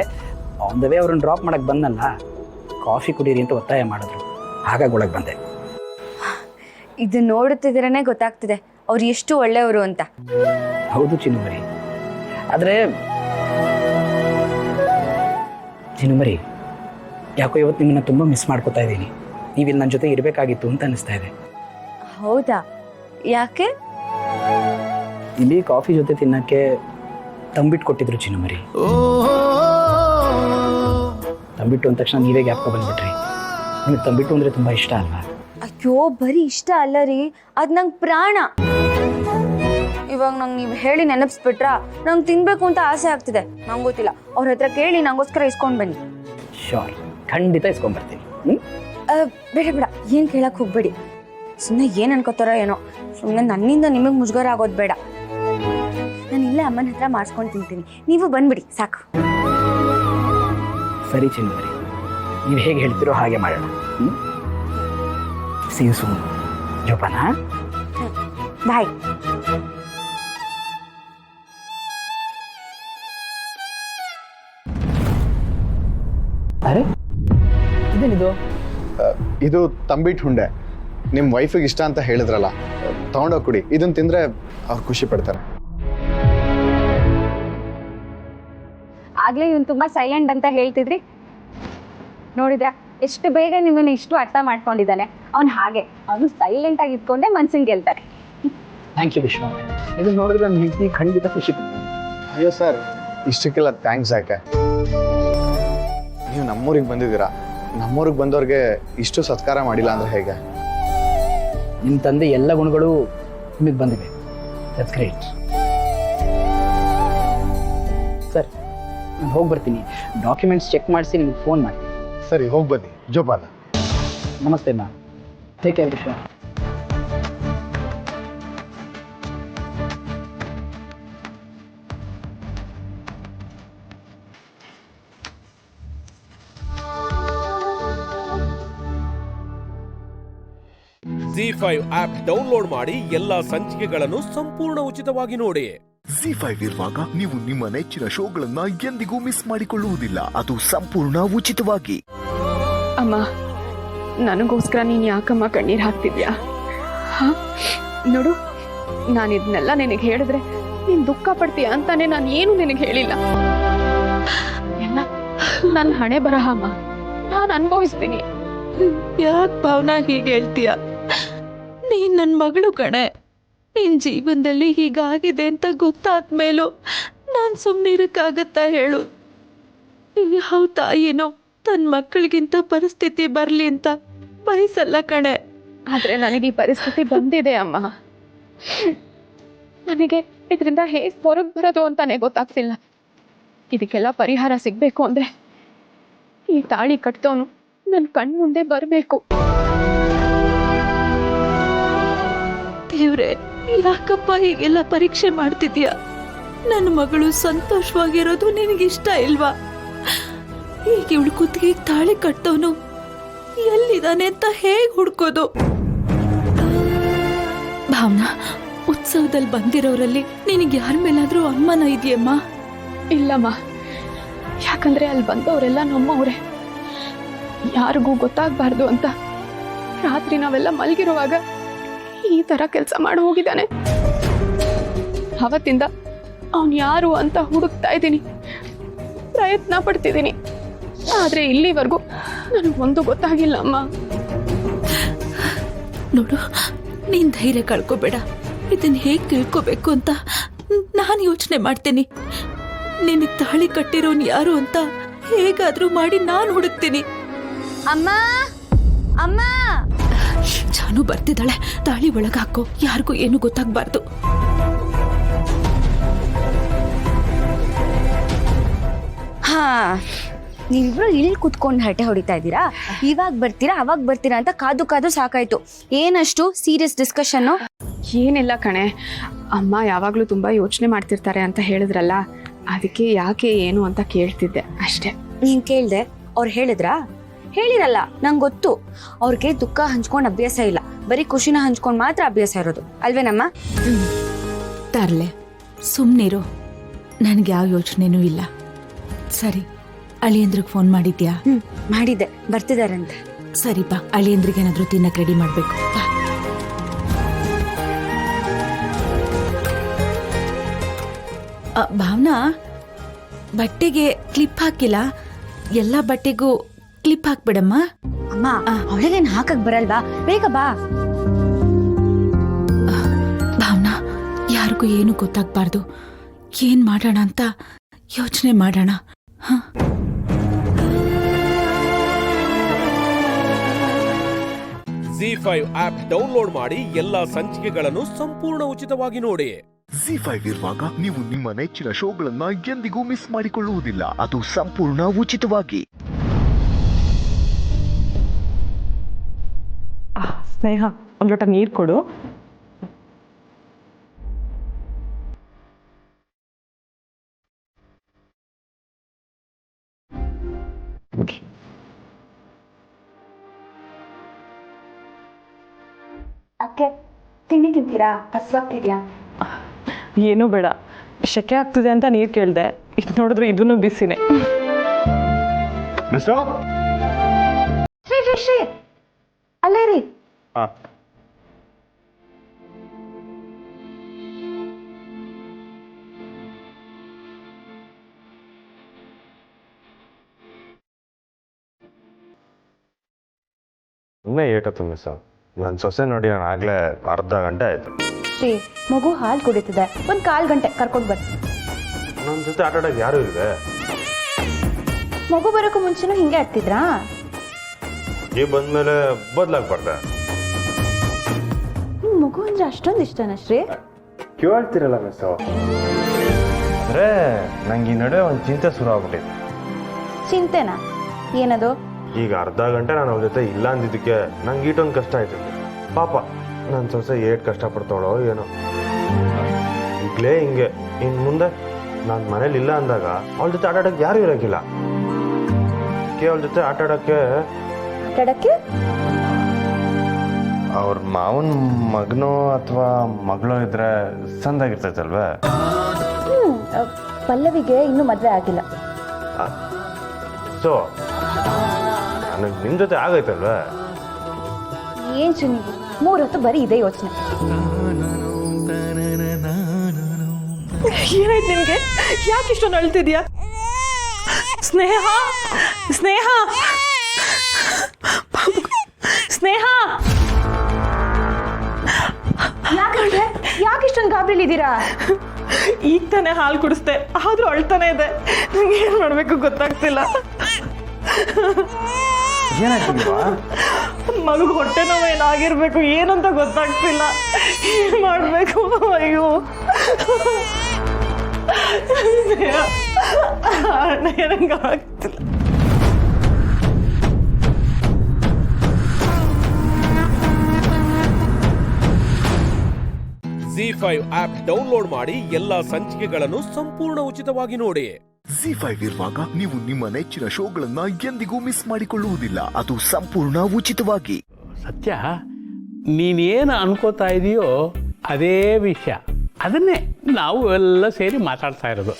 ಆನ್ ದ ವೇ ಅವ್ರನ್ನ ಡ್ರಾಪ್ ಮಾಡೋಕ್ಕೆ ಬಂದಲ್ಲ, ಕಾಫಿ ಕುಡೀರಿ ಅಂತ ಒತ್ತಾಯ ಮಾಡಿದ್ರು, ಹಾಗಾಗಿ ಒಳಗೆ ಬಂದೆ. ಇದು ನೋಡುತ್ತಿದ್ರೇ ಗೊತ್ತಾಗ್ತಿದೆ ಅವ್ರು ಎಷ್ಟು ಒಳ್ಳೆಯವರು ಅಂತ. ಹೌದು ಚಿನ್ನುಮರಿ, ಆದರೆ ಚಿನ್ನುಮರಿ, ಯಾಕೋ ಇವತ್ತು ನಿಮ್ಮನ್ನ ತುಂಬ ಮಿಸ್ ಮಾಡ್ಕೋತಾ ಇದ್ದೀನಿ. ನೀವಿಲ್ಲಿ ನನ್ನ ಜೊತೆ ಇರಬೇಕಾಗಿತ್ತು ಅಂತ ಅನಿಸ್ತಾ ಇದೆ. ಹೌದಾ? ಯಾಕೆ? ಇಲ್ಲಿ ಕಾಫಿ ಜೊತೆ ತಿನ್ನಕ್ಕೆ ತಂಬಿಟ್ಟು ಕೊಟ್ಟಿದ್ರು ಚಿನ್ನುಮರಿ. ತಂಬಿಟ್ಟು ಅಂದ ತಕ್ಷಣ ನೀವೇ ಗ್ಯಾಪ್ಕೊ ಬಂದ್ಬಿಟ್ರಿ. ನಿಮಗೆ ತಂಬಿಟ್ಟು ಅಂದರೆ ತುಂಬ ಇಷ್ಟ ಅಲ್ವಾ? ಅಯ್ಯೋ, ಬರೀ ಇಷ್ಟ ಅಲ್ಲ ರೀ, ಅದು ನಂಗೆ ಪ್ರಾಣ. ಇವಾಗ ನಂಗೆ ನೀವು ಹೇಳಿ ನೆನಪಿಸ್ಬಿಟ್ರಾ, ನಂಗೆ ತಿನ್ಬೇಕು ಅಂತ ಆಸೆ ಆಗ್ತಿದೆ. ನಂಗೆ ಗೊತ್ತಿಲ್ಲ, ಅವ್ರ ಹತ್ರ ಕೇಳಿ ನಂಗೋಸ್ಕರ ಇಸ್ಕೊಂಡು ಬನ್ನಿ. ಶೋರ್, ಖಂಡಿತ ಇಸ್ಕೊಂಡ್ಬರ್ತೀನಿ. ಬೇಡ ಬೇಡ, ಏನು ಕೇಳಕ್ಕೆ ಹೋಗ್ಬೇಡಿ. ಸುಮ್ಮನೆ ಏನು ಅನ್ಕೋತಾರೋ ಏನೋ. ಸುಮ್ಮನೆ ನನ್ನಿಂದ ನಿಮಗೆ ಮುಜುಗರ ಆಗೋದು ಬೇಡ. ನಾನು ಇಲ್ಲೇ ಅಮ್ಮನ ಹತ್ರ ಮಾಡಿಸ್ಕೊಂಡು ತಿಂತೀನಿ, ನೀವು ಬಂದ್ಬಿಡಿ ಸಾಕು. ಸರಿ ಚಿನ್ನುಮರಿ, ನೀವು ಹೇಗೆ ಹೇಳ್ತಿರೋ ಹಾಗೆ ಮಾಡೋಣ. See you soon. ಜೋಪಾನ. ಬಾಯ್. ಅರೆ, ಇದೇನಿದು? ಇದು ತಂಬಿಟ್ಟು ಹುಂಡೆ. ನಿಮ್ಮ ವೈಫಿಗೆ ಇಷ್ಟ ಅಂತ ಹೇಳಿದ್ರಲ್ಲ, ತಗೊಂಡೋಗಿ ಕುಡಿ. ಇದನ್ನ ತಿಂದ್ರೆ ಅವ್ರು ಖುಷಿ ಪಡ್ತಾರೆ. ಆಗ್ಲೇ ಇವನು ತುಂಬಾ ಸೈಲೆಂಟ್ ಅಂತ ಹೇಳ್ತಿದ್ರಿ, ನೋಡಿದ್ರಾ ಎಷ್ಟು ಬೇಗ ನಿಮ್ಮನ್ನು ಇಷ್ಟು ಅರ್ಥ ಮಾಡ್ಕೊಂಡಿದ್ದಾನೆ. ಅವ್ನು ಹಾಗೆ, ಅವನು ಸೈಲೆಂಟ್ ಆಗಿ ಇಟ್ಕೊಂಡೆ ಮನ್ಸಿಗೆ ಗೆಲ್ತಾರೆ. ಥ್ಯಾಂಕ್ ಯು ವಿಶ್ವ. ಇದನ್ನ ನೋಡಿದ್ರೆ ನನ್ನ ಹೆಂಡತಿ ಖಂಡಿತ ಖುಷಿ. ಅಯ್ಯೋ ಸರ್, ಇಷ್ಟಕ್ಕೆಲ್ಲ ಥ್ಯಾಂಕ್ಸ್ ಯಾಕೆ? ನೀವು ನಮ್ಮೂರಿಗೆ ಬಂದಿದ್ದೀರಾ. ನಮ್ಮೂರಿಗೆ ಬಂದವ್ರಿಗೆ ಇಷ್ಟು ಸತ್ಕಾರ ಮಾಡಿಲ್ಲ ಅಂದ್ರೆ ಹೇಗೆ? ನಿಮ್ಮ ತಂದೆ ಎಲ್ಲ ಗುಣಗಳು ನಿಮಗೆ ಬಂದಿವೆ. That's great. ಸರ್, ನಾನು ಹೋಗಿ ಬರ್ತೀನಿ. ಡಾಕ್ಯುಮೆಂಟ್ಸ್ ಚೆಕ್ ಮಾಡಿಸಿ ನಿಮ್ಗೆ ಫೋನ್ ಮಾಡ್ತೀನಿ. ಸರಿ, ಹೋಗಿ ಬನ್ನಿ. ಜೋಪಾನ. ನಮಸ್ತೆ ಮ್ಯಾಮ್. ಟೇಕ್ ಕೇರ್ ವಿಶ್ವ. ಜಿ5 ಆಪ್ ಡೌನ್ಲೋಡ್ ಮಾಡಿ ಎಲ್ಲಾ ಸಂಚಿಕೆಗಳನ್ನು ಸಂಪೂರ್ಣ ಉಚಿತವಾಗಿ ನೋಡಿ. ಜಿ5 ಇರುವಾಗ ನೀವು ನಿಮ್ಮ ನೆಚ್ಚಿನ ಶೋಗಳನ್ನ ಎಂದಿಗೂ ಮಿಸ್ ಮಾಡಿಕೊಳ್ಳುವುದಿಲ್ಲ. ಅದು ಸಂಪೂರ್ಣ ಉಚಿತವಾಗಿ. ಅಮ್ಮ, ನನಗೋಸ್ಕರ ನೀನು ಯಾಕಮ್ಮ ಕಣ್ಣೀರು ಹಾಕ್ತಿದ್ಯಾ? ನೋಡು, ನಾನು ಇದನ್ನೆಲ್ಲ ನಿನಗೆ ಹೇಳಿದ್ರೆ ನೀನು ದುಃಖ ಪಡ್ತೀಯ ಅಂತಾನೆ ನಾನು ಏನು ನಿನಗೆ ಹೇಳಿಲ್ಲ. ಎಲ್ಲ ನನ್ನ ಹಣೆ ಬರಹ ಅಮ್ಮ, ನಾನು ಅನುಭವಿಸ್ತೀನಿ. ಯಾಕೆ ಭಾವನಾ ಹೀಗೆ ಹೇಳ್ತೀಯ? ನೀನ್ ನನ್ನ ಮಗಳು ಕಣೆ. ನಿನ್ ಜೀವನದಲ್ಲಿ ಹೀಗಾಗಿದೆ ಅಂತ ಗೊತ್ತಾದ್ಮೇಲೂ ನಾನು ಸುಮ್ಮನಿರಕ್ಕಾಗತ್ತಾ ಹೇಳು? ಯಾವ ತಾಯಿನೋ ತನ್ನ ಮಕ್ಕಳಿಗಿಂತ ಪರಿಸ್ಥಿತಿ ಬರಲಿ ಅಂತ ಬಯಸಲ್ಲ ಕಣೆ. ಆದರೆ ನನಗೆ ಈ ಪರಿಸ್ಥಿತಿ ಬಂದಿದೆ ಅಮ್ಮ. ನನಗೆ ಇದರಿಂದ ಹೇಗೆ ಹೊರಗೆ ಬರೋದು ಅಂತಾನೆ ಗೊತ್ತಾಗ್ತಿಲ್ಲ. ಇದಕ್ಕೆಲ್ಲ ಪರಿಹಾರ ಸಿಗಬೇಕು ಅಂದರೆ ಈ ತಾಳಿ ಕಟ್ತವನು ನನ್ನ ಕಣ್ಣು ಮುಂದೆ ಬರಬೇಕು. ದೇವ್ರೆ, ಯಾಕಪ್ಪ ಹೀಗೆಲ್ಲ ಪರೀಕ್ಷೆ ಮಾಡ್ತಿದ್ಯಾ? ನನ್ನ ಮಗಳು ಸಂತೋಷವಾಗಿರೋದು ನಿನಗಿಷ್ಟ ಇಲ್ವಾ? ಈಗ ಇವಳು ಕುತ್ತಿಗೆ ತಾಳಿ ಕಟ್ಟವನು ಎಲ್ಲಿದ್ದಾನೆ ಅಂತ ಹೇಗೆ ಹುಡ್ಕೋದು? ಭಾವನಾ, ಉತ್ಸವದಲ್ಲಿ ಬಂದಿರೋರಲ್ಲಿ ನಿನಗೆ ಯಾರ ಮೇಲಾದ್ರೂ ಅನುಮಾನ ಇದೆಯಮ್ಮ? ಇಲ್ಲಮ್ಮ, ಯಾಕಂದ್ರೆ ಅಲ್ಲಿ ಬಂದವರೆಲ್ಲ ನಮ್ಮವರೇ. ಯಾರಿಗೂ ಗೊತ್ತಾಗಬಾರ್ದು ಅಂತ ರಾತ್ರಿ ನಾವೆಲ್ಲ ಮಲಗಿರುವಾಗ ಈ ಥರ ಕೆಲಸ ಮಾಡಿ ಹೋಗಿದ್ದಾನೆ. ಅವತ್ತಿಂದ ಅವನು ಯಾರು ಅಂತ ಹುಡುಕ್ತಾ ಇದ್ದೀನಿ, ಪ್ರಯತ್ನ ಪಡ್ತಿದ್ದೀನಿ. ಆದರೆ ಇಲ್ಲಿವರೆಗೂ ನನಗೊಂದು ಗೊತ್ತಾಗಿಲ್ಲ ಅಮ್ಮ. ನೋಡು, ನೀನ್ ಧೈರ್ಯ ಕಳ್ಕೋಬೇಡ. ಇದನ್ನ ಹೇಗೆ ತಿಳ್ಕೋಬೇಕು ಅಂತ ನಾನು ಯೋಚನೆ ಮಾಡ್ತೀನಿ. ನಿನಗೆ ತಾಳಿ ಕಟ್ಟಿರೋನ್ ಯಾರು ಅಂತ ಹೇಗಾದ್ರೂ ಮಾಡಿ ನಾನು ಹುಡುಕ್ತೀನಿ. ಅಮ್ಮ ಅಮ್ಮ, ಜಾನು ಬರ್ತಿದ್ದಾಳೆ. ತಾಳಿ ಒಳಗೆ ಹಾಕೋ, ಯಾರಿಗೂ ಏನು ಗೊತ್ತಾಗ್ಬಾರ್ದು. ಹಾ, ನೀವಿಬ್ರು ಇಲ್ಲಿ ಕುತ್ಕೊಂಡು ಹರಟೆ ಹೊಡಿತಾ ಇದ್ದೀರಾ? ಇವಾಗ ಬರ್ತೀರಾ ಅವಾಗ ಬರ್ತೀರಾ ಅಂತ ಕಾದು ಕಾದು ಸಾಕಾಯ್ತು. ಏನಷ್ಟು ಸೀರಿಯಸ್ ಡಿಸ್ಕಷನ್ನು? ಏನಿಲ್ಲ ಕಣೆ, ಅಮ್ಮ ಯಾವಾಗಲೂ ತುಂಬ ಯೋಚನೆ ಮಾಡ್ತಿರ್ತಾರೆ ಅಂತ ಹೇಳಿದ್ರಲ್ಲ, ಅದಕ್ಕೆ ಯಾಕೆ ಏನು ಅಂತ ಕೇಳ್ತಿದ್ದೆ ಅಷ್ಟೇ. ನೀನು ಕೇಳಿದೆ, ಅವ್ರು ಹೇಳಿರಲ್ಲ, ನಂಗೆ ಗೊತ್ತು. ಅವ್ರಿಗೆ ದುಃಖ ಹಂಚ್ಕೊಂಡು ಅಭ್ಯಾಸ ಇಲ್ಲ, ಬರೀ ಖುಷಿನ ಹಂಚ್ಕೊಂಡು ಮಾತ್ರ ಅಭ್ಯಾಸ ಇರೋದು ಅಲ್ವೇನಮ್ಮ? ತರ್ಲೆ, ಸುಮ್ಮನಿರು. ನನಗೆ ಯಾವ ಯೋಚನೆನೂ ಇಲ್ಲ. ಸರಿ, ಅಳಿಯಂದ್ರಿಗೆ ಫೋನ್ ಮಾಡಿದ್ಯಾ? ಮಾಡಿದ್ದೆ, ಬರ್ತಿದಾರಂತೆ. ಸರಿ ಬಾ, ಅಳಿಯಂದ್ರಿಗೆ ಏನಾದರೂ ತಿನ್ನಕ್ಕೆ ರೆಡಿ ಮಾಡಬೇಕು. ಭಾವನಾ, ಬಟ್ಟೆಗೆ ಕ್ಲಿಪ್ ಹಾಕಿಲ್ಲ. ಎಲ್ಲ ಬಟ್ಟೆಗೂ ಕ್ಲಿಪ್ ಹಾಕ್ಬಿಡಮ್ಮ. ಅಮ್ಮ, ಅವಳಿಗೇನು ಹಾಕಕ್ ಬರಲ್ವಾ? ಬೇಗ ಬಾ. ಭಾವನಾ, ಯಾರಿಗೂ ಏನು ಗೊತ್ತಾಗ್ಬಾರ್ದು. ಏನ್ ಮಾಡೋಣ ಅಂತ ಯೋಚನೆ ಮಾಡೋಣ. ಜಿ5 ಆಪ್ ಡೌನ್ಲೋಡ್ ಮಾಡಿ ಎಲ್ಲಾ ಸಂಚಿಕೆಗಳನ್ನು ಸಂಪೂರ್ಣ ಉಚಿತವಾಗಿ ನೋಡಿ. ಜಿ5 ಇರುವಾಗ ನೀವು ನಿಮ್ಮ ನೆಚ್ಚಿನ ಶೋಗಳನ್ನ ಎಂದಿಗೂ ಮಿಸ್ ಮಾಡಿಕೊಳ್ಳುವುದಿಲ್ಲ. ಅದು ಸಂಪೂರ್ಣ ಉಚಿತವಾಗಿ. ಸ್ನೇಹ, ಒಂದು ಲೋಟ ನೀರು ಕೊಡು. ಅಕ್ಕೆ, ತಿಂಡಿ ತಿಂತೀರಾ? ಹಸ್ವಾಗ್ತಿದ್ಯಾ? ಏನೂ ಬೇಡ, ಶೆಕೆ ಆಗ್ತಿದೆ ಅಂತ ನೀರು ಕೇಳಿದೆ. ಇದು ನೋಡಿದ್ರೆ ಇದನ್ನು ಬಿಸಿನೇ. ಶ್ರೀ ಅಲ್ಲೇ ರೀ. ಸುಮ್ಮನೆ ಏಟತ್ತು ಮಿಸ್. ನನ್ನ ಸೊಸೆ ನೋಡಿ ನಾನು ಆಗಲೇ ಅರ್ಧ ಗಂಟೆ ಆಯಿತು. ಶ್ರೀ, ಮಗು ಹಾಲು ಕುಡಿತಿದೆ, ಒಂದು 1/4 ಗಂಟೆ ಕರ್ಕೊಂಡು ಬರ್ತೀನಿ. ನನ್ನ ಜೊತೆ ಆಟ ಆಡೋಕೆ ಯಾರು ಇಲ್ವೇ? ಮಗು ಬರೋಕ್ಕೂ ಮುಂಚೆನೂ ಹಿಂಗೆ ಆಡ್ತಿದ್ರಾ? ಈ ಬಂದಮೇಲೆ ಬದಲಾಗ್ಬಾರ್ದೆ. ನಿಮ್ಮ ಮಗು ಅಂದ್ರೆ ಅಷ್ಟೊಂದು ಇಷ್ಟನಾ ಶ್ರೀ? ಕೇಳ್ತಿರಲ್ಲ ಮಿಸ್ಸು. ಅಂದರೆ ನಂಗೆ ಈ ನಡುವೆ ಒಂದು ಚಿಂತೆ ಶುರು ಆಗ್ಬಿಟ್ಟಿದೆ. ಚಿಂತೆನಾ? ಏನದು? ಈಗ ಅರ್ಧ ಗಂಟೆ ನಾನು ಅವ್ರ ಜೊತೆ ಇಲ್ಲ ಅಂದಿದ್ದಕ್ಕೆ ನಂಗೆ ಈಟೊಂದು ಕಷ್ಟ ಆಯ್ತದೆ. ಪಾಪ ನನ್ನ ಸೊಸೆ ಏಟ್ ಕಷ್ಟಪಡ್ತಾಳೋ ಏನೋ. ಈಗಲೇ ಹಿಂಗೆ ಇನ್ನು ಮುಂದೆ ನಾನು ಮನೇಲಿ ಇಲ್ಲ ಅಂದಾಗ ಅವಳ ಜೊತೆ ಆಟ ಆಡೋಕ್ಕೆ ಯಾರೂ ಇರೋಕ್ಕಿಲ್ಲ. ಅವಳ ಜೊತೆ ಆಟ ಆಡೋಕ್ಕೆ ಅವ್ರ ಮಾವನ ಮಗನೋ ಅಥವಾ ಮಗಳೋ ಇದ್ರೆ ಸಂದಾಗಿರ್ತೈತಲ್ವೇ? ಪಲ್ಲವಿಗೆ ಇನ್ನೂ ಮದುವೆ ಆಗಿಲ್ಲ. ಸೊ ನನಗೆ ನಿಮ್ಮ ಜೊತೆ ಆಗೈತಲ್ವೇ? ಏನ್ ನೀವು 3 ಹೊತ್ತು ಬರೀ ಇದೇ ಯೋಚನೆ. ಏನಾಯ್ತು ನಿನ್ಗೆ? ಯಾಕೆ ಇಷ್ಟೊಂದು ಅಳ್ತಿದ್ಯಾ? ಸ್ನೇಹ ಸ್ನೇಹ ಸ್ನೇಹ, ಯಾಕೆ ಇಷ್ಟೊಂದು ಗಾಬರಿಲಿದ್ದೀರಾ? ಈಗ ತಾನೇ ಹಾಲು ಕುಡಿಸ್ದೆ, ಆದ್ರೂ ಅಳ್ತಾನೆ ಇದೆ. ನಂಗೆ ಏನ್ ಮಾಡ್ಬೇಕು ಗೊತ್ತಾಗ್ತಿಲ್ಲ. ಮಗು ಹೊಟ್ಟೆ ನೋವು ಏನಾಗಿರ್ಬೇಕು, ಏನಂತ ಗೊತ್ತಾಗ್ತಿಲ್ಲ. ಏನ್ ಮಾಡ್ಬೇಕು? ಅಯ್ಯೋ ನಂಗೆ ಆಗ್ತಿಲ್ಲ. ZEE5 ಆಪ್ ಡೌನ್ಲೋಡ್ ಮಾಡಿ ಎಲ್ಲಾ ಸಂಚಿಕೆಗಳನ್ನು ಸಂಪೂರ್ಣ ಉಚಿತವಾಗಿ ನೋಡಿ. ZEE5 ಇರುವಾಗ ನೀವು ನಿಮ್ಮ ನೆಚ್ಚಿನ ಶೋಗಳನ್ನ ಎಂದಿಗೂ ಮಿಸ್ ಮಾಡಿಕೊಳ್ಳುವುದಿಲ್ಲ. ಅದು ಸಂಪೂರ್ಣ ಉಚಿತವಾಗಿ. ಸತ್ಯ, ನೀನೇನು ಅನ್ಕೋತಾ ಇದೆಯೋ ಅದೇ ವಿಷಯ, ಅದನ್ನೇ ನಾವು ಎಲ್ಲ ಸೇರಿ ಮಾತಾಡ್ತಾ ಇರೋದು.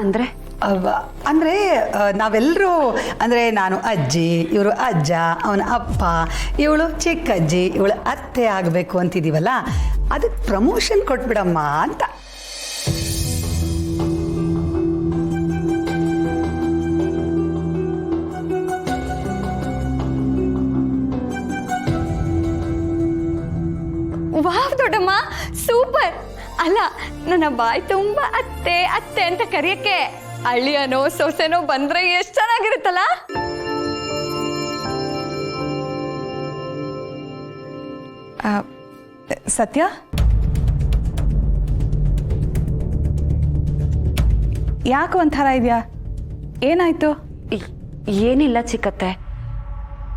ಅಂದರೆ ನಾವೆಲ್ಲರೂ, ಅಂದರೆ ನಾನು ಅಜ್ಜಿ, ಇವರು ಅಜ್ಜ, ಅವನ ಅಪ್ಪ, ಇವಳು ಚಿಕ್ಕಜ್ಜಿ, ಇವಳು ಅತ್ತೆ ಆಗಬೇಕು ಅಂತಿದ್ದೀವಲ್ಲ, ಅದಕ್ಕೆ ಪ್ರಮೋಷನ್ ಕೊಟ್ಬಿಡಮ್ಮ ಅಂತ. ವಾವ್ ದೊಡ್ಡಮ್ಮ, ಸೂಪರ್. ಅಲ್ಲ, ನನ್ನ ಬಾಯಿ ತುಂಬ ಅತ್ತೆ ಅತ್ತೆ ಅಂತ ಕರೆಯಕ್ಕೆ ಅಳಿಯನೋ ಸೊಸೆನೋ ಬಂದ್ರೆ ಎಷ್ಟು ಚೆನ್ನಾಗಿರುತ್ತಲ್ಲ. ಸತ್ಯ, ಯಾಕೆ ಒಂಥರ ಇದೆಯಾ? ಏನಾಯ್ತು? ಏನಿಲ್ಲ ಚಿಕ್ಕತ್ತೆ,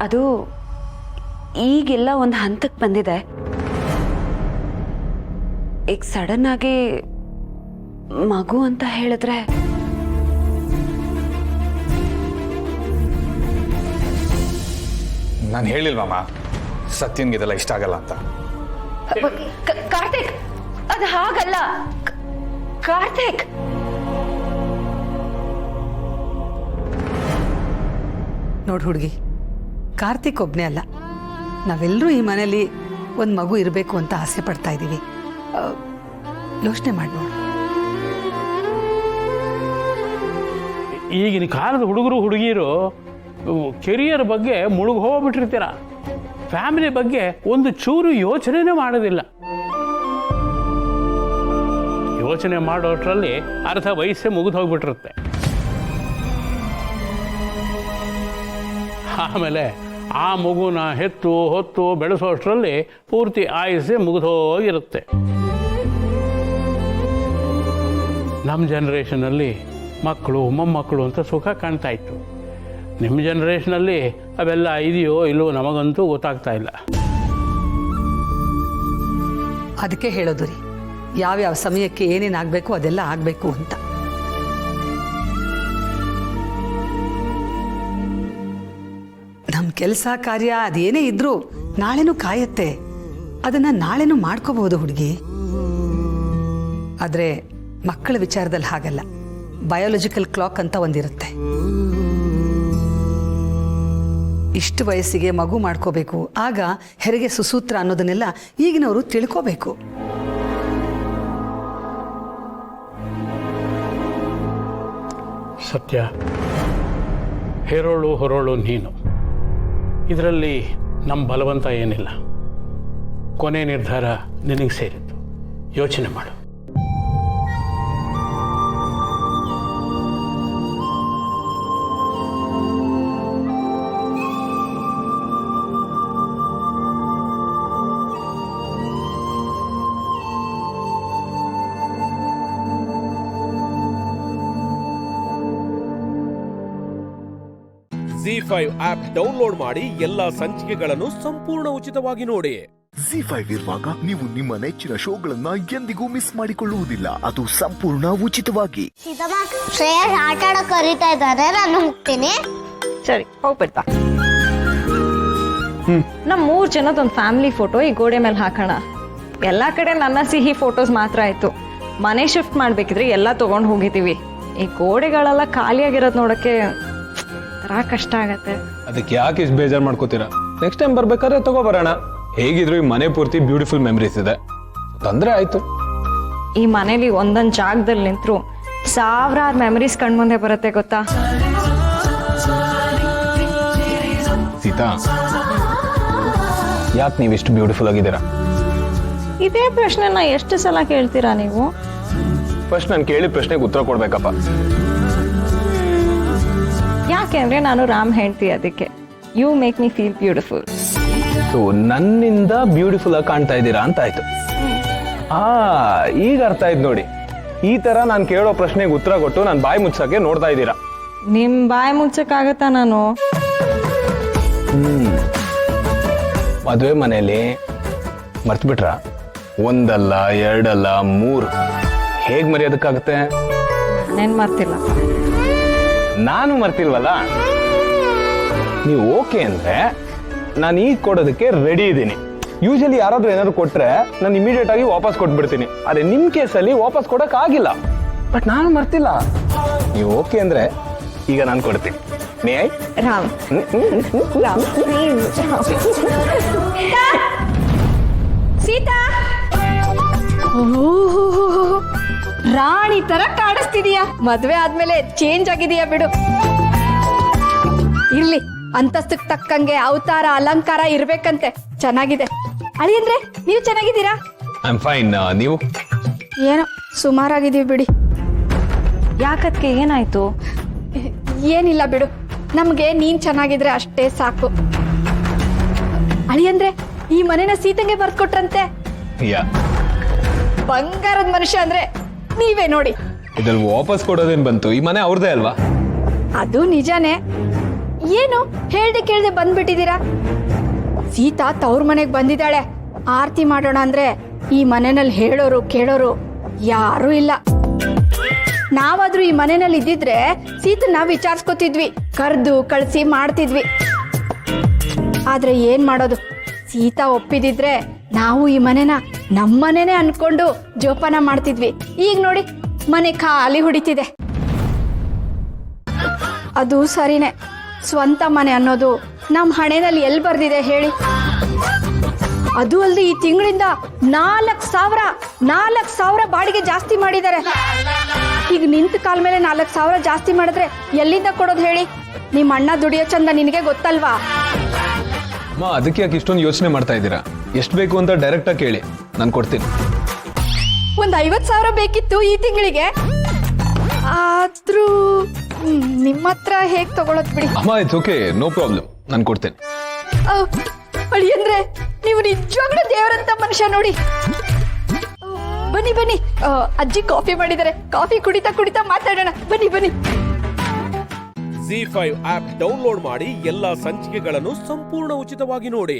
ಅದು ಈಗೆಲ್ಲ ಒಂದು ಹಂತಕ್ಕೆ ಬಂದಿದೆ. ಈಗ ಸಡನ್ ಆಗಿ ಮಗು ಅಂತ ಹೇಳಿದ್ರೆ ನಾನು ಹೇಳಿಲ್ವಮ್ಮ ಸತ್ಯನ್ಗೆ ಇದೆಲ್ಲ ಇಷ್ಟ ಆಗಲ್ಲ ಅಂತ. ಕಾರ್ತಿಕ್, ಅದು ಹಾಗಲ್ಲ. ಕಾರ್ತಿಕ್, ನೋಡು ಹುಡುಗಿ, ಕಾರ್ತಿಕ್ ಒಬ್ಬನೇ ಅಲ್ಲ, ನಾವೆಲ್ಲರೂ ಈ ಮನೇಲಿ ಒಂದು ಮಗು ಇರಬೇಕು ಅಂತ ಆಸೆ ಪಡ್ತಾ ಇದ್ದೀವಿ. ಯೋಚನೆ ಮಾಡಿ ನೋಡು. ಈಗಿನ ಕಾಲದ ಹುಡುಗರು ಹುಡುಗಿಯರು ಕೆರಿಯರ್ ಬಗ್ಗೆ ಮುಳುಗಿ ಹೋಗ್ಬಿಟ್ಟಿರ್ತೀರ. ಫ್ಯಾಮಿಲಿ ಬಗ್ಗೆ ಒಂದು ಚೂರು ಯೋಚನೆನೇ ಮಾಡೋದಿಲ್ಲ. ಯೋಚನೆ ಮಾಡೋಷ್ಟರಲ್ಲಿ ಅರ್ಧ ವಯಸ್ಸೇ ಮುಗಿದು ಹೋಗ್ಬಿಟ್ಟಿರುತ್ತೆ. ಆಮೇಲೆ ಆ ಮಗುನ ಹೆತ್ತು ಹೊತ್ತು ಬೆಳೆಸೋಷ್ಟರಲ್ಲಿ ಪೂರ್ತಿ ಆಯುಸ್ಸೇ ಮುಗಿದು ಹೋಗಿರುತ್ತೆ. ನಮ್ಮ ಜನ್ರೇಷನಲ್ಲಿ ಮಕ್ಕಳು ಮೊಮ್ಮಕ್ಕಳು ಅಂತ ಸುಖ ಕಾಣ್ತಾ ಇತ್ತು. ನಿಮ್ಮ ಜನ್ರೇಷನಲ್ಲಿ ಅವೆಲ್ಲ ಇದೆಯೋ ಇಲ್ಲವೋ ನಮಗಂತೂ ಗೊತ್ತಾಗ್ತಾ ಇಲ್ಲ. ಅದಕ್ಕೆ ಹೇಳೋದು ರೀ, ಯಾವ್ಯಾವ ಸಮಯಕ್ಕೆ ಏನೇನಾಗಬೇಕು ಅದೆಲ್ಲ ಆಗಬೇಕು ಅಂತ. ನಮ್ಮ ಕೆಲಸ ಕಾರ್ಯ ಅದೇನೇ ಇದ್ರೂ ನಾಳೆನೂ ಕಾಯತ್ತೆ. ಅದನ್ನು ನಾಳೆನೂ ಮಾಡ್ಕೋಬಹುದು ಹುಡುಗಿ. ಆದರೆ ಮಕ್ಕಳ ವಿಚಾರದಲ್ಲಿ ಹಾಗಲ್ಲ. ಬಯೋಲಜಿಕಲ್ ಕ್ಲಾಕ್ ಅಂತ ಒಂದಿರುತ್ತೆ. ಇಷ್ಟು ವಯಸ್ಸಿಗೆ ಮಗು ಮಾಡ್ಕೋಬೇಕು, ಆಗ ಹೆರಿಗೆ ಸುಸೂತ್ರ ಅನ್ನೋದನ್ನೆಲ್ಲ ಈಗಿನವರು ತಿಳ್ಕೋಬೇಕು. ಸತ್ಯ, ಹೆರೋಳು ಹೊರೋಳು ನೀನು. ಇದರಲ್ಲಿ ನಮ್ಮ ಬಲವಂತ ಏನಿಲ್ಲ. ಕೊನೆ ನಿರ್ಧಾರ ನಿನಗೆ ಸೇರಿತ್ತು. ಯೋಚನೆ ಮಾಡು. ZEE5 ಆಪ್ ಡೌನ್ಲೋಡ್ ಮಾಡಿ ಎಲ್ಲಾ ಸಂಚಿಕೆಗಳನ್ನು ಸಂಪೂರ್ಣ ಉಚಿತವಾಗಿ ನೋಡಿ. ZEE5 ಇರುವಾಗ ನೀವು ನಿಮ್ಮ ನೆಚ್ಚಿನ ಶೋಗಳನ್ನ ಎಂದಿಗೂ ಮಿಸ್ ಮಾಡಿಕೊಳ್ಳುವುದಿಲ್ಲ. ಅದು ಸಂಪೂರ್ಣ ಉಚಿತವಾಗಿ. ಶ್ರೇಯಸ್ ಆಟ ಆಡೋಕೆ ಕರೀತಾ ಇದ್ದಾರೆ, ನಾನು ಹೋಗ್ತೀನಿ. ಸರಿ, ಹೋಗ್ಬಿಡ್ತಾ. ನಮ್ಮ 3 ಜನದೊಂದು ಫ್ಯಾಮಿಲಿ ಫೋಟೋ ಈ ಗೋಡೆ ಮೇಲೆ ಹಾಕೋಣ. ಎಲ್ಲ ಕಡೆ ನನ್ನ ಸಿಹಿ ಫೋಟೋಸ್ ಮಾತ್ರ ಆಯ್ತು. ಮನೆ ಶಿಫ್ಟ್ ಮಾಡ್ಬೇಕಿದ್ರೆ ಎಲ್ಲ ತಗೊಂಡು ಹೋಗಿದ್ದೀವಿ. ಈ ಗೋಡೆಗಳೆಲ್ಲ ಖಾಲಿಯಾಗಿರೋದು ನೋಡಕ್ಕೆ ತರ ಕಷ್ಟ ಆಗತ್ತೆ. ಅದಕ್ಕೆ ಯಾಕೆ ಇಷ್ಟು ಬೇಜಾರು ಮಾಡ್ಕೋತೀರಾ? ನೆಕ್ಸ್ಟ್ ಟೈಮ್ ಬರ್ಬೇಕಾದ್ರೆ ತಗೋಬರೋಣ. ಹೇಗಿದ್ರು ಈ ಮನೆ ಪೂರ್ತಿ ಬ್ಯೂಟಿಫುಲ್ ಮೆಮರೀಸ್ ಇದೆ, ತೊಂದರೆ ಆಯ್ತು. ಈ ಮನೇಲಿ ಒಂದೊಂದು ಜಾಗದಲ್ಲಿ ನಿಂತರು ಸಾವಿರಾರು ಮೆಮರೀಸ್ ಕಣ್ಮುಂದೆ ಬರುತ್ತೆ ಗೊತ್ತಾ. ಸೀತಾ, ಯಾಕೆ ನೀವು ಇಷ್ಟು ಬ್ಯೂಟಿಫುಲ್ ಆಗಿದ್ದೀರಾ? ಇದೇ ಪ್ರಶ್ನೆನ ಎಷ್ಟು ಸಲ ಕೇಳ್ತೀರಾ ನೀವು? ಫಸ್ಟ್ ನಾನು ಕೇಳಿದ ಪ್ರಶ್ನೆಗೆ ಉತ್ತರ ಕೊಡ್ಬೇಕಪ್ಪ. ಯಾಕೆಂದ್ರೆ ನಾನು ರಾಮ್ ಹೇಳ್ತಿ, ಅದಕ್ಕೆ you make me feel beautiful. So ನನ್ನಿಂದ ಬ್ಯೂಟಿಫುಲ್ ಆಗಿ ಕಾಣ್ತಾ ಇದ್ದೀರಾ ಅಂತ ಆಯ್ತು. ಈಗ ಅರ್ಥ ಆಯ್ತು ನೋಡಿ. ಈ ತರ ನಾನು ಕೇಳೋ ಪ್ರಶ್ನೆಗೆ ಉತ್ತರ ಕೊಟ್ಟು ನಾನು ಬಾಯಿ ಮುಚ್ಚಕ್ಕೆ ನೋಡ್ತಾ ಇದ್ದೀರಾ. ನಿಮ್ ಬಾಯಿ ಮುಚ್ಚಕ್ಕಾಗತ್ತಾ ನಾನು? ಮದುವೆ ಮನೆಯಲ್ಲಿ ಮರ್ತು ಬಿಟ್ರ? ಒಂದಲ್ಲ, ಎರಡಲ್ಲ, 3. ಹೇಗ್ ಮರೆಯೋದಕ್ಕಾಗುತ್ತೆ? ನೆನ್ ಮರ್ತಿಲ್ಲ. ನಾನು ಮರ್ತಿಲ್ವಲ್ಲ. ನೀವು ಓಕೆ ಅಂದ್ರೆ ನಾನು ಈಗ ಕೊಡೋದಕ್ಕೆ ರೆಡಿ ಇದ್ದೀನಿ. ಯೂಶಲಿ ಯಾರಾದ್ರೂ ಏನಾದ್ರು ಕೊಟ್ರೆ ನಾನು ಇಮಿಡಿಯೇಟ್ ಆಗಿ ವಾಪಸ್ ಕೊಟ್ಬಿಡ್ತೀನಿ. ಆದ್ರೆ ನಿಮ್ ಕೇಸಲ್ಲಿ ವಾಪಸ್ ಕೊಡಕ್ ಆಗಿಲ್ಲ. ಬಟ್ ನಾನು ಮರ್ತಿಲ್ಲ. ನೀವು ಓಕೆ ಅಂದ್ರೆ ಈಗ ನಾನು ಕೊಡ್ತೀನಿ. May I? ರಾಮ್ ಸೀತಾ, ರಾಣಿ ತರ ಕಾಣಿಸ್ತಿದೀಯಾ. ಮದ್ವೆ ಆದ್ಮೇಲೆ ಚೇಂಜ್ ಆಗಿದೀಯಾ ಬಿಡು. ಇರ್ಲಿ, ಅಂತಸ್ತಕ್ ತಕ್ಕಂಗೆ ಅವತಾರ ಅಲಂಕಾರ ಇರ್ಬೇಕಂತೆ. ಚೆನ್ನಾಗಿದೆ. ಅಳಿಯಂದ್ರೆ ನೀವು ಚೆನ್ನಾಗಿದ್ದೀರಾ? I am fine. ನೀವು? ಏನೋ ಸುಮಾರಾಗಿದೀವಿ ಬಿಡಿ. ಯಾಕದ್ಕೆ ಏನಾಯ್ತು? ಏನಿಲ್ಲ ಬಿಡು, ನಮ್ಗೆ ನೀನ್ ಚೆನ್ನಾಗಿದ್ರೆ ಅಷ್ಟೇ ಸಾಕು. ಅಳಿಯಂದ್ರೆ ಈ ಮನೆನ ಸೀತಂಗೆ ಬರ್ಕೊಟ್ರಂತೆ. ಬಂಗಾರದ ಮನುಷ್ಯ ಅಂದ್ರೆ ನೀವೇ ನೋಡಿ. ಇದ್ರಲ್ಲಿ ವಾಪಸ್ ಕೊಡೋದೇನ್ ಬಂತು? ಈ ಮನೆ ಅವ್ರದೇ ಅಲ್ವಾ? ಅದು ನಿಜಾನೇ. ಏನು ಹೇಳ್ದೆ ಕೇಳ್ದೆ ಬಂದ್ಬಿಟ್ಟಿದ್ದೀರಾ? ಸೀತಾ ತವ್ರ ಮನೆಗ್ ಬಂದಿದ್ದಾಳೆ. ಆರತಿ ಮಾಡೋಣ ಅಂದ್ರೆ ಈ ಮನೆಯಲ್ಲಿ ಹೇಳೋರು ಕೇಳೋರು ಯಾರೂ ಇಲ್ಲ. ನಾವಾದ್ರೂ ಈ ಮನೆಯಲ್ಲಿ ಇದ್ದಿದ್ರೆ ಸೀತನ್ನ ವಿಚಾರಿಸ್ಕೊತಿದ್ವಿ, ಕರ್ದು ಕಳ್ಸಿ ಮಾಡ್ತಿದ್ವಿ. ಆದ್ರೆ ಏನ್ ಮಾಡೋದು, ಸೀತಾ ಒಪ್ಪಿದಿದ್ರೆ ನಾವು ಈ ಮನೆನ ನಮ್ಮನೇನೆ ಅನ್ಕೊಂಡು ಜೋಪಾನ ಮಾಡ್ತಿದ್ವಿ. ಈಗ ನೋಡಿ ಮನೆ ಖಾಲಿ ಹೊಡಿತಿದೆ. ಅದು ಸರಿನೇ, ಸ್ವಂತ ಮನೆ ಅನ್ನೋದು ನಮ್ಮ ಹಣೆಯಲ್ಲಿ ಎಲ್ಲಿ ಬರ್ದಿದೆ ಹೇಳಿ? ಅದು ಅಲ್ಲದೆ ಈ ತಿಂಗಳಿಂದ 4,000 ಬಾಡಿಗೆ ಜಾಸ್ತಿ ಮಾಡಿದ್ದಾರೆ. ಈಗ ನಿಂತ ಕಾಲ ಮೇಲೆ 4,000 ಜಾಸ್ತಿ ಮಾಡಿದ್ರೆ ಎಲ್ಲಿಂದ ಕೊಡೋದು ಹೇಳಿ? ನಿಮ್ಮ ಅಣ್ಣ ದುಡಿಯೋ ಚಂದ ನಿನಗೆ ಗೊತ್ತಲ್ವಾ? ಅಮ್ಮ, ಅದಕ್ಕೆ ಯಾಕೆ ಇಷ್ಟೊಂದು ಯೋಚನೆ ಮಾಡ್ತಾ ಇದ್ದೀರಾ? ಎಷ್ಟು ಬೇಕು ಅಂತ ಡೈರೆಕ್ಟ್ ಆಗಿ ಕೇಳಿ, ನಾನು ಕೊಡ್ತೀನಿ. ಒಂದು 50,000 ಬೇಕಿತ್ತು ಈ ತಿಂಗಳಿಗೆ. ಆದ್ರೂ ನಿಮ್ಮ ಹತ್ರ ಹೇಗ್ ತಗೊಳತ್ ಬಿಡಿ. ಅಮ್ಮ, ಇಟ್ಸ್ ಓಕೆ, ನೋ ಪ್ರಾಬ್ಲಮ್, ನಾನು ಕೊಡ್ತೇನೆ. ಅಳಿಯಂದ್ರೆ ನೀವು ನಿಜವಾಗ್ಲೂ ದೇವರಂತ ಮನುಷ್ಯ ನೋಡಿ. ಬನ್ನಿ ಬನ್ನಿ, ಅಜ್ಜಿ ಕಾಫಿ ಮಾಡಿದ್ದಾರೆ. ಕಾಫಿ ಕುಡಿತಾ ಕುಡಿತಾ ಮಾತಾಡೋಣ. ಬನ್ನಿ ಬನ್ನಿ. ZEE5 ಆಪ್ ಡೌನ್ಲೋಡ್ ಮಾಡಿ ಎಲ್ಲಾ ಸಂಚಿಕೆಗಳನ್ನು ಸಂಪೂರ್ಣ ಉಚಿತವಾಗಿ ನೋಡಿ.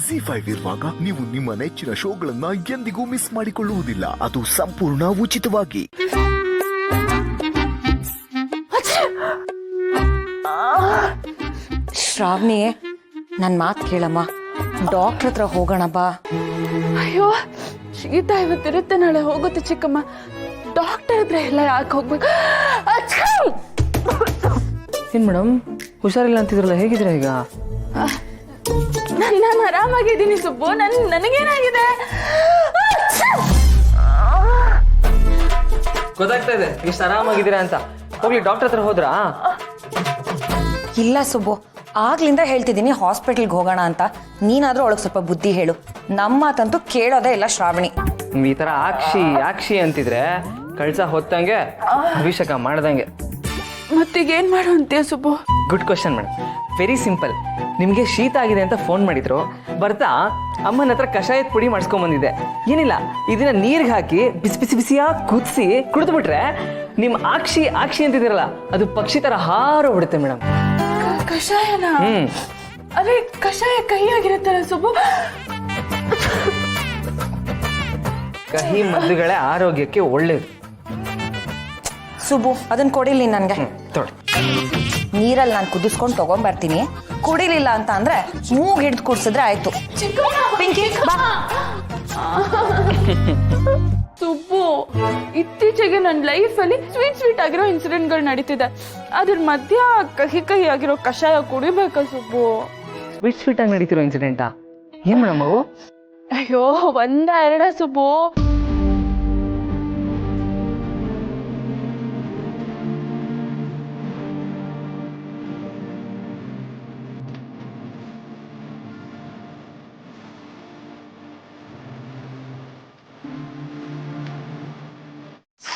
ZEE5 ಇರುವಾಗ ನೀವು ನಿಮ್ಮ ನೆಚ್ಚಿನ ಶೋಗಳನ್ನ ಎಂದಿಗೂ ಮಿಸ್ ಮಾಡಿಕೊಳ್ಳುವುದಿಲ್ಲ. ಅದು ಸಂಪೂರ್ಣ ಉಚಿತವಾಗಿ. ಶ್ರಾವಣಿ, ನನ್ನ ಮಾತು ಕೇಳಮ್ಮ. ಡಾಕ್ಟರ್ ಹತ್ರ ಹೋಗೋಣ ಬಾ. ಅಯ್ಯೋ, ಶೀತ ಇವತ್ತಿರುತ್ತೆ, ನಾಳೆ ಹೋಗುತ್ತೆ ಚಿಕ್ಕಮ್ಮ. ಡಾಕ್ಟರ್ ಹತ್ರ ಎಲ್ಲ ಯಾಕೆ ಹೋಗ್ಬೇಕು? ಏನ್ ಮೇಡಮ್, ಹುಷಾರಿಲ್ಲ ಅಂತಿದ್ರಲ್ಲ, ಹೇಗಿದ್ರೆ ಈಗ? ನಾನು ಆರಾಮಾಗಿದ್ದೀನಿ ಸುಬ್ಬು. ನನಗೇನಾಗಿದೆ? ಗೊತ್ತಾಗ್ತಾ ಇದೆ ಎಷ್ಟು ಆರಾಮಾಗಿದ್ದೀರಾ ಅಂತ. ಹೋಗ್ಲಿ, ಡಾಕ್ಟರ್ ಹತ್ರ ಹೋದ್ರಾ? ಇಲ್ಲ ಸುಬ್ಬು, ಆಗ್ಲಿಂದ ಹೇಳ್ತಿದ್ದೀನಿ ಹಾಸ್ಪಿಟಲ್ಗೆ ಹೋಗೋಣ ಅಂತ. ನೀನಾದ್ರೂ ಒಳಗೆ ಸ್ವಲ್ಪ ಬುದ್ಧಿ ಹೇಳು. ನಮ್ಮ ಮಾತಂತೂ ಕೇಳೋದೇ ಇಲ್ಲ ಶ್ರಾವಣಿ. ಈ ತರ ಆಕ್ಷಿ ಅಂತಿದ್ರೆ ಕಳ್ಸ ಹೊತ್ತಂಗೆ ಅಭಿಷೇಕ ಮಾಡ್ದಂಗೆ. ಮತ್ತೀಗ ಏನ್ ಮಾಡು ಅಂತೀಯ Subbu? Good question madam. Very simple. ನಿಮಗೆ ಶೀತ ಆಗಿದೆ ಅಂತ ಫೋನ್ ಮಾಡಿದ್ರು. ಬರ್ತಾ ಅಮ್ಮನ ಹತ್ರ ಕಷಾಯದ ಪುಡಿ ಮಾಡಿಸ್ಕೊಂಡ್ ಬಂದಿದ್ದೆ. ಏನಿಲ್ಲ, ಇದನ್ನ ನೀರ್ಗೆ ಹಾಕಿ ಬಿಸಿಯಾಗಿ ಕುದಿಸಿ ಕುಡಿದ್ಬಿಟ್ರೆ ನಿಮ್ ಆಕ್ಷಿ ಅಂತಿದಿರಲ್ಲ, ಅದು ಪಕ್ಷಿ ತರ ಹಾರೋಗ್ಬಿಡುತ್ತೆ ಮೇಡಮ್. ಕಷಾಯನ? ಅದೇ ಕಷಾಯ ಕಹಿಯಾಗಿರುತ್ತಲ್ಲ ಸುಬ್ಬು. ಕಹಿ ಮದ್ದುಗಳೇ ಆರೋಗ್ಯಕ್ಕೆ ಒಳ್ಳೇದು. ಸುಬ್ಬು, ಅದನ್ನ ಕೊಡಿಲಿ ನನಗೆ. ನೀರಲ್ಲಿ ನಾನು ಕುದಿಸ್ಕೊಂಡು ತಗೊಂಡ್ಬರ್ತೀನಿ. ಕುಡಿಲಿಲ್ಲ ಅಂತ ಅಂದ್ರೆ ಮೂಗ್ ಹಿಡ್ದು ಕುಡ್ಸಿದ್ರೆ ಆಯ್ತು. ಪಿಂಕಿ ಬಾ. ಸುಬ್ಬು, ಇತ್ತೀಚೆಗೆ ನನ್ನ ಲೈಫಲ್ಲಿ ಸ್ವೀಟ್ ಆಗಿರೋ ಇನ್ಸಿಡೆಂಟ್ಗಳು ನಡೀತಿದೆ. ಅದ್ರ ಮಧ್ಯ ಕಹಿ ಆಗಿರೋ ಕಷಾಯ ಕುಡಿಬೇಕಾ ಸುಬ್ಬು? ಸ್ವೀಟ್ ಆಗಿ ನಡೀತಿರೋ ಇನ್ಸಿಡೆಂಟಾ? ಏನ್ ಮೇಡಮ್ ಅವು? ಅಯ್ಯೋ, ಒಂದ ಎರಡ ಸುಬ್ಬು.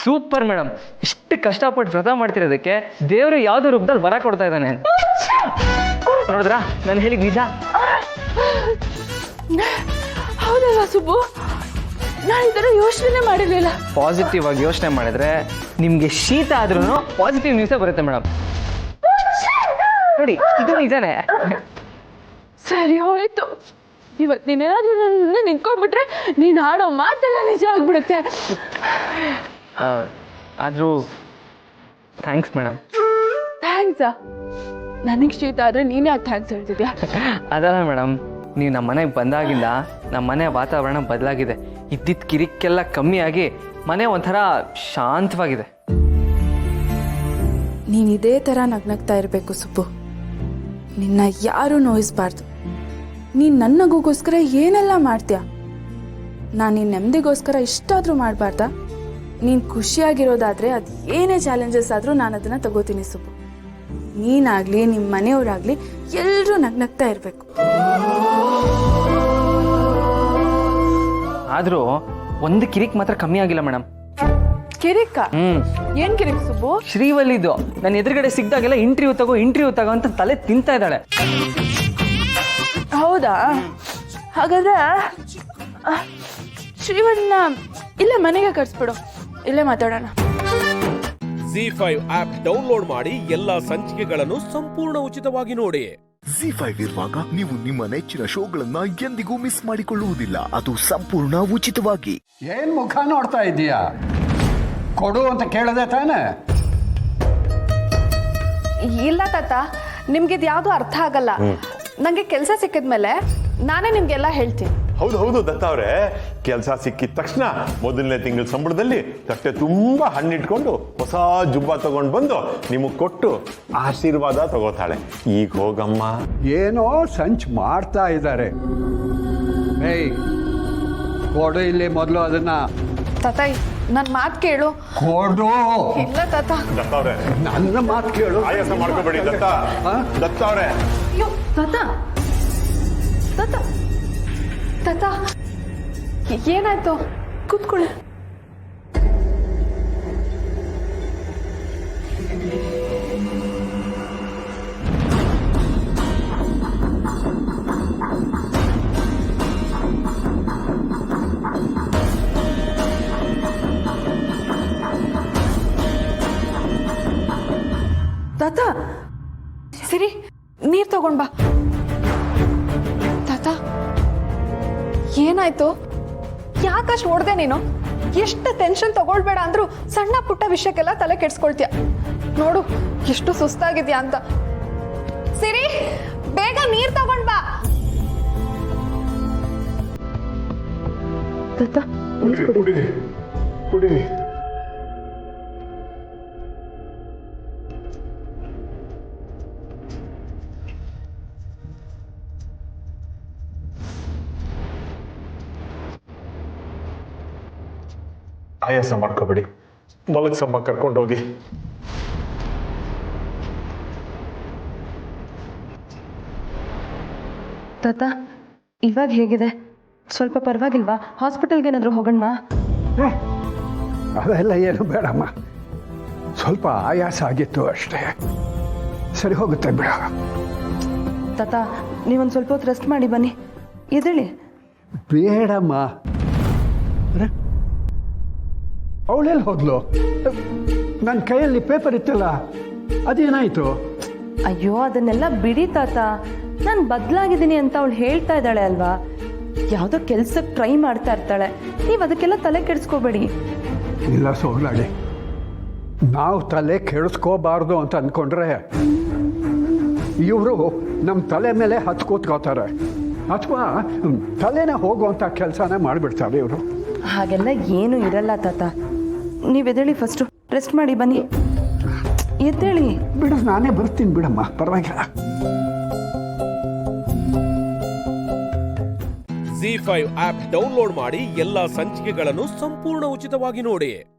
ಸೂಪರ್ ಮೇಡಮ್, ಇಷ್ಟು ಕಷ್ಟಪಟ್ಟು ವ್ರತ ಮಾಡ್ತಿರೋದಕ್ಕೆ ದೇವರು ಯಾವ್ದೋ ರೂಪದಲ್ಲಿ ವರ ಕೊಡ್ತಾ ಇದ್ದಾನೆ. ನೋಡಿದ್ರಾ ನಾನು ಹೇಳಿದ ನಿಜ? ಹೌದಲ್ಲ ಸುಬ್ಬು, ನಾನು ಈ ಥರ ಯೋಚನೆ ಮಾಡಿರ್ಲಿಲ್ಲ. ಪಾಸಿಟಿವ್ ಆಗಿ ಯೋಚನೆ ಮಾಡಿದ್ರೆ ನಿಮ್ಗೆ ಶೀತ ಆದ್ರೂ ಪಾಸಿಟಿವ್ ನ್ಯೂಸೇ ಬರುತ್ತೆ ಮೇಡಮ್. ನೋಡಿ, ಇದು ನಿಜಾನೇ. ಸರಿ ಹೋಯ್ತು, ಇವತ್ತು ನೀನೇನಾದ್ರೂ ನನ್ನ ನಿಂತ್ಕೊಂಡ್ಬಿಟ್ರೆ ನೀನು ಆಡೋ ಮಾತೆಲ್ಲ ನಿಜ ಆಗ್ಬಿಡುತ್ತೆ. ಆದರೂ ಥ್ಯಾಂಕ್ಸ್ ಮೇಡಮ್. ಥ್ಯಾಂಕ್ಸಾ? ನನಗೆ ಶೀತ ಆದರೆ ನೀನೇ ಯಾಕೆ ಥ್ಯಾಂಕ್ಸ್ ಹೇಳ್ತಿದ್ಯಾ? ಅದಲ್ಲ ಮೇಡಮ್, ನೀವು ನಮ್ಮ ಮನೆಗೆ ಬಂದಾಗಿಂದ ನಮ್ಮ ಮನೆ ವಾತಾವರಣ ಬದಲಾಗಿದೆ. ಇದ್ದಿದ್ದ ಕಿರಿಕೆಲ್ಲ ಕಮ್ಮಿಯಾಗಿ ಮನೆ ಒಂಥರ ಶಾಂತವಾಗಿದೆ. ನೀನು ಇದೇ ಥರ ನಗ್ನಗ್ತಾ ಇರಬೇಕು ಸುಬ್ಬು. ನಿನ್ನ ಯಾರೂ ನೋಯಿಸ್ಬಾರ್ದು. ನೀನು ನನ್ನ ನಗುಗೋಸ್ಕರ ಏನೆಲ್ಲ ಮಾಡ್ತೀಯ. ನಾನು ನಿನ್ನ ನೆಮ್ಮದಿಗೋಸ್ಕರ ಇಷ್ಟಾದರೂ ಮಾಡಬಾರ್ದಾ? ನೀನು ಖುಷಿಯಾಗಿರೋದಾದರೆ ಅದು ಏನೇ ಚಾಲೆಂಜಸ್ ಆದರೂ ನಾನು ಅದನ್ನು ತಗೋತೀನಿ ಸುಬ್ಬು. ನೀನಾಗಲಿ ನಿಮ್ಮ ಮನೆಯವರಾಗಲಿ ಎಲ್ಲರೂ ನಗ್ನಗ್ತಾ ಇರಬೇಕು. ಆದರೂ ಒಂದು ಕಿರಿಕ್ ಮಾತ್ರ ಕಮ್ಮಿ ಆಗಿಲ್ಲ ಮೇಡಮ್. ಕಿರಿಕ? ಏನ್ ಕಿರಿಕ್ ಸುಬ್ಬು? ಶ್ರೀವಲ್ಲಿದು ನನ್ನ ಎದುರುಗಡೆ ಸಿಗ್ದಾಗೆಲ್ಲ ಇಂಟರ್ವ್ಯೂ ತಗೋ ಅಂತ ತಲೆ ತಿಂತಾ ಇದ್ದಾಳೆ. ಹೌದಾ? ಹಾಗಾದ್ರೆ ಶ್ರೀವನ್ನ ಇಲ್ಲೇ ಮನೆಗೆ ಕರ್ಸ್ಬಿಡು, ಇಲ್ಲೇ ಮಾತಾಡೋಣ. ZEE5 ಆಪ್ ಡೌನ್ಲೋಡ್ ಮಾಡಿ ಎಲ್ಲಾ ಸಂಚಿಕೆಗಳನ್ನು ಸಂಪೂರ್ಣ ಉಚಿತವಾಗಿ ನೋಡಿ. ZEE5 ಇರುವಾಗ ನೀವು ನಿಮ್ಮ ನೆಚ್ಚಿನ ಶೋಗಳನ್ನ ಎಂದಿಗೂ ಮಿಸ್ ಮಾಡಿಕೊಳ್ಳುವುದಿಲ್ಲ. ಅದು ಸಂಪೂರ್ಣ ಉಚಿತವಾಗಿ. ಏನ್ ಮುಖ ನೋಡ್ತಾ ಇದ್ದೀಯಾ? ಕೊಡು ಅಂತ ಕೇಳದೆ ತಾನೆ? ಇಲ್ಲ ತಾತ, ನಿಮ್ಗಿದ್ ಯಾವ್ದು ಅರ್ಥ ಆಗಲ್ಲ. ನಂಗೆ ಕೆಲಸ ಸಿಕ್ಕಿದ್ಮೇಲೆ ನಾನೇ ನಿಮ್ಗೆಲ್ಲ ಹೇಳ್ತೀನಿ. ಹೌದು ದತ್ತ ಅವರೇ, ಕೆಲಸ ಸಿಕ್ಕಿದ ತಕ್ಷಣ ಮೊದಲನೇ ತಿಂಗಳ ಸಂಬಳದಲ್ಲಿ ತಟ್ಟೆ ತುಂಬಾ ಹಣ್ಣಿಟ್ಕೊಂಡು ಹೊಸ ಜುಬ್ಬ ತಗೊಂಡು ಬಂದು ನಿಮಗ್ ಕೊಟ್ಟು ಆಶೀರ್ವಾದ ತಗೋತಾಳೆ. ಈಗ ಹೋಗಮ್ಮ. ಏನೋ ಸಂಚ್ ಮಾಡ್ತಾ ಇದ್ದಾರೆ. ಏಯ್, ಕೊಡು ಇಲ್ಲಿ ಮೊದಲು ಅದನ್ನ. ತಾತ, ನನ್ನ ಮಾತು ಕೇಳು. ಕೊಡು. ಇಲ್ಲ ತಾತ. ದತ್ತ ಅವರೇ, ನನ್ನ ಮಾತು ಕೇಳು. ಆಯಾಸ ಮಾಡ್ಕೋಬೇಡಿ ದತ್ತ ಅವರೇ. ಅಯ್ಯೋ ತಾತ, ತಾತ ತಾತ, ಏನಾಯ್ತು? ಕೂತ್ಕೊಳ್ಳಿ. ತಾತ, ಸರಿ ನೀರ್ ತಗೊಂಡ್ ಬಾ. ತಾತ, ಏನಾಯ್ತು? ಯಾಕಷ್ಟು ಹೊಡ್ದೆ ನೀನು? ಎಷ್ಟು ಟೆನ್ಷನ್ ತಗೊಳ್ಬೇಡ ಅಂದ್ರು ಸಣ್ಣ ಪುಟ್ಟ ವಿಷಯಕ್ಕೆಲ್ಲ ತಲೆ ಕೆಡ್ಸ್ಕೊಳ್ತೀಯ. ನೋಡು ಎಷ್ಟು ಸುಸ್ತಾಗಿದ್ಯಾ ಅಂತ. ಸಿರಿ, ಬೇಗ ನೀರ್ ತಗೊಂಡ್ ಬಾ. ತಾತ, ಕುಡಿ. ಆಯಾಸ ಮಾಡ್ಕೋಬೇಡಿ, ಮಲಗ್ಸಮ್ಮ, ಕರ್ಕೊಂಡೋಗಿ. ತಾತ, ಇವಾಗ ಹೇಗಿದೆ? ಸ್ವಲ್ಪ ಪರವಾಗಿಲ್ವಾ? ಹಾಸ್ಪಿಟಲ್ಗೆ ಏನಾದರೂ ಹೋಗೋಣ? ಅದೆಲ್ಲ ಏನು ಬೇಡಮ್ಮ, ಸ್ವಲ್ಪ ಆಯಾಸ ಆಗಿತ್ತು ಅಷ್ಟೇ, ಸರಿ ಹೋಗುತ್ತೆ ಬಿಡ. ತಾತ, ನೀವೊಂದು ಸ್ವಲ್ಪ ಹೊತ್ತು ರೆಸ್ಟ್ ಮಾಡಿ ಬನ್ನಿ, ಎದ್ದೇಳಿ. ಬೇಡಮ್ಮ, ಅವಳೆಲ್ಲಿ ಹೋದ್ಲು? ನನ್ನ ಕೈಯಲ್ಲಿ ಪೇಪರ್ ಇತ್ತಲ್ಲ, ಅದೇನಾಯ್ತು? ಅಯ್ಯೋ, ಅದನ್ನೆಲ್ಲ ಬಿಡಿ ತಾತ. ನಾನು ಬದಲಾಗಿದ್ದೀನಿ ಅಂತ ಅವಳು ಹೇಳ್ತಾ ಇದ್ದಾಳೆ ಅಲ್ವಾ? ಯಾವುದೋ ಕೆಲ್ಸಕ್ಕೆ ಟ್ರೈ ಮಾಡ್ತಾ ಇರ್ತಾಳೆ. ನೀವು ಅದಕ್ಕೆಲ್ಲ ತಲೆ ಕೆಡಿಸ್ಕೋಬೇಡಿ. ಇಲ್ಲ ಸೋಗ್ಲಾಡಿ, ನಾವು ತಲೆ ಕೆಡಿಸ್ಕೋಬಾರ್ದು ಅಂತ ಅಂದ್ಕೊಂಡ್ರೆ ಇವರು ನಮ್ಮ ತಲೆ ಮೇಲೆ ಹತ್ತು ಕೂತ್ಕೋತಾರೆ ಅಥವಾ ತಲೆನೇ ಹೋಗುವಂಥ ಕೆಲಸನೇ ಮಾಡಿಬಿಡ್ತಾರೆ ಇವರು. ಹಾಗೆಲ್ಲ ಏನೂ ಇರಲ್ಲ ತಾತ. ನೀವು ಎದ್ದೇಳಿ ಫಸ್ಟು ರೆಸ್ಟ್ ಮಾಡಿ ಬನ್ನಿ. ಎದ್ದೇಳಿ. ಬಿಡು, ನಾನೇ ಬರ್ತೀನಿ ಬಿಡಮ್ಮ, ಪರವಾಗಿಲ್ಲ. ZEE5 ಆಪ್ ಡೌನ್ಲೋಡ್ ಮಾಡಿ ಎಲ್ಲಾ ಸಂಚಿಕೆಗಳನ್ನು ಸಂಪೂರ್ಣ ಉಚಿತವಾಗಿ ನೋಡಿ.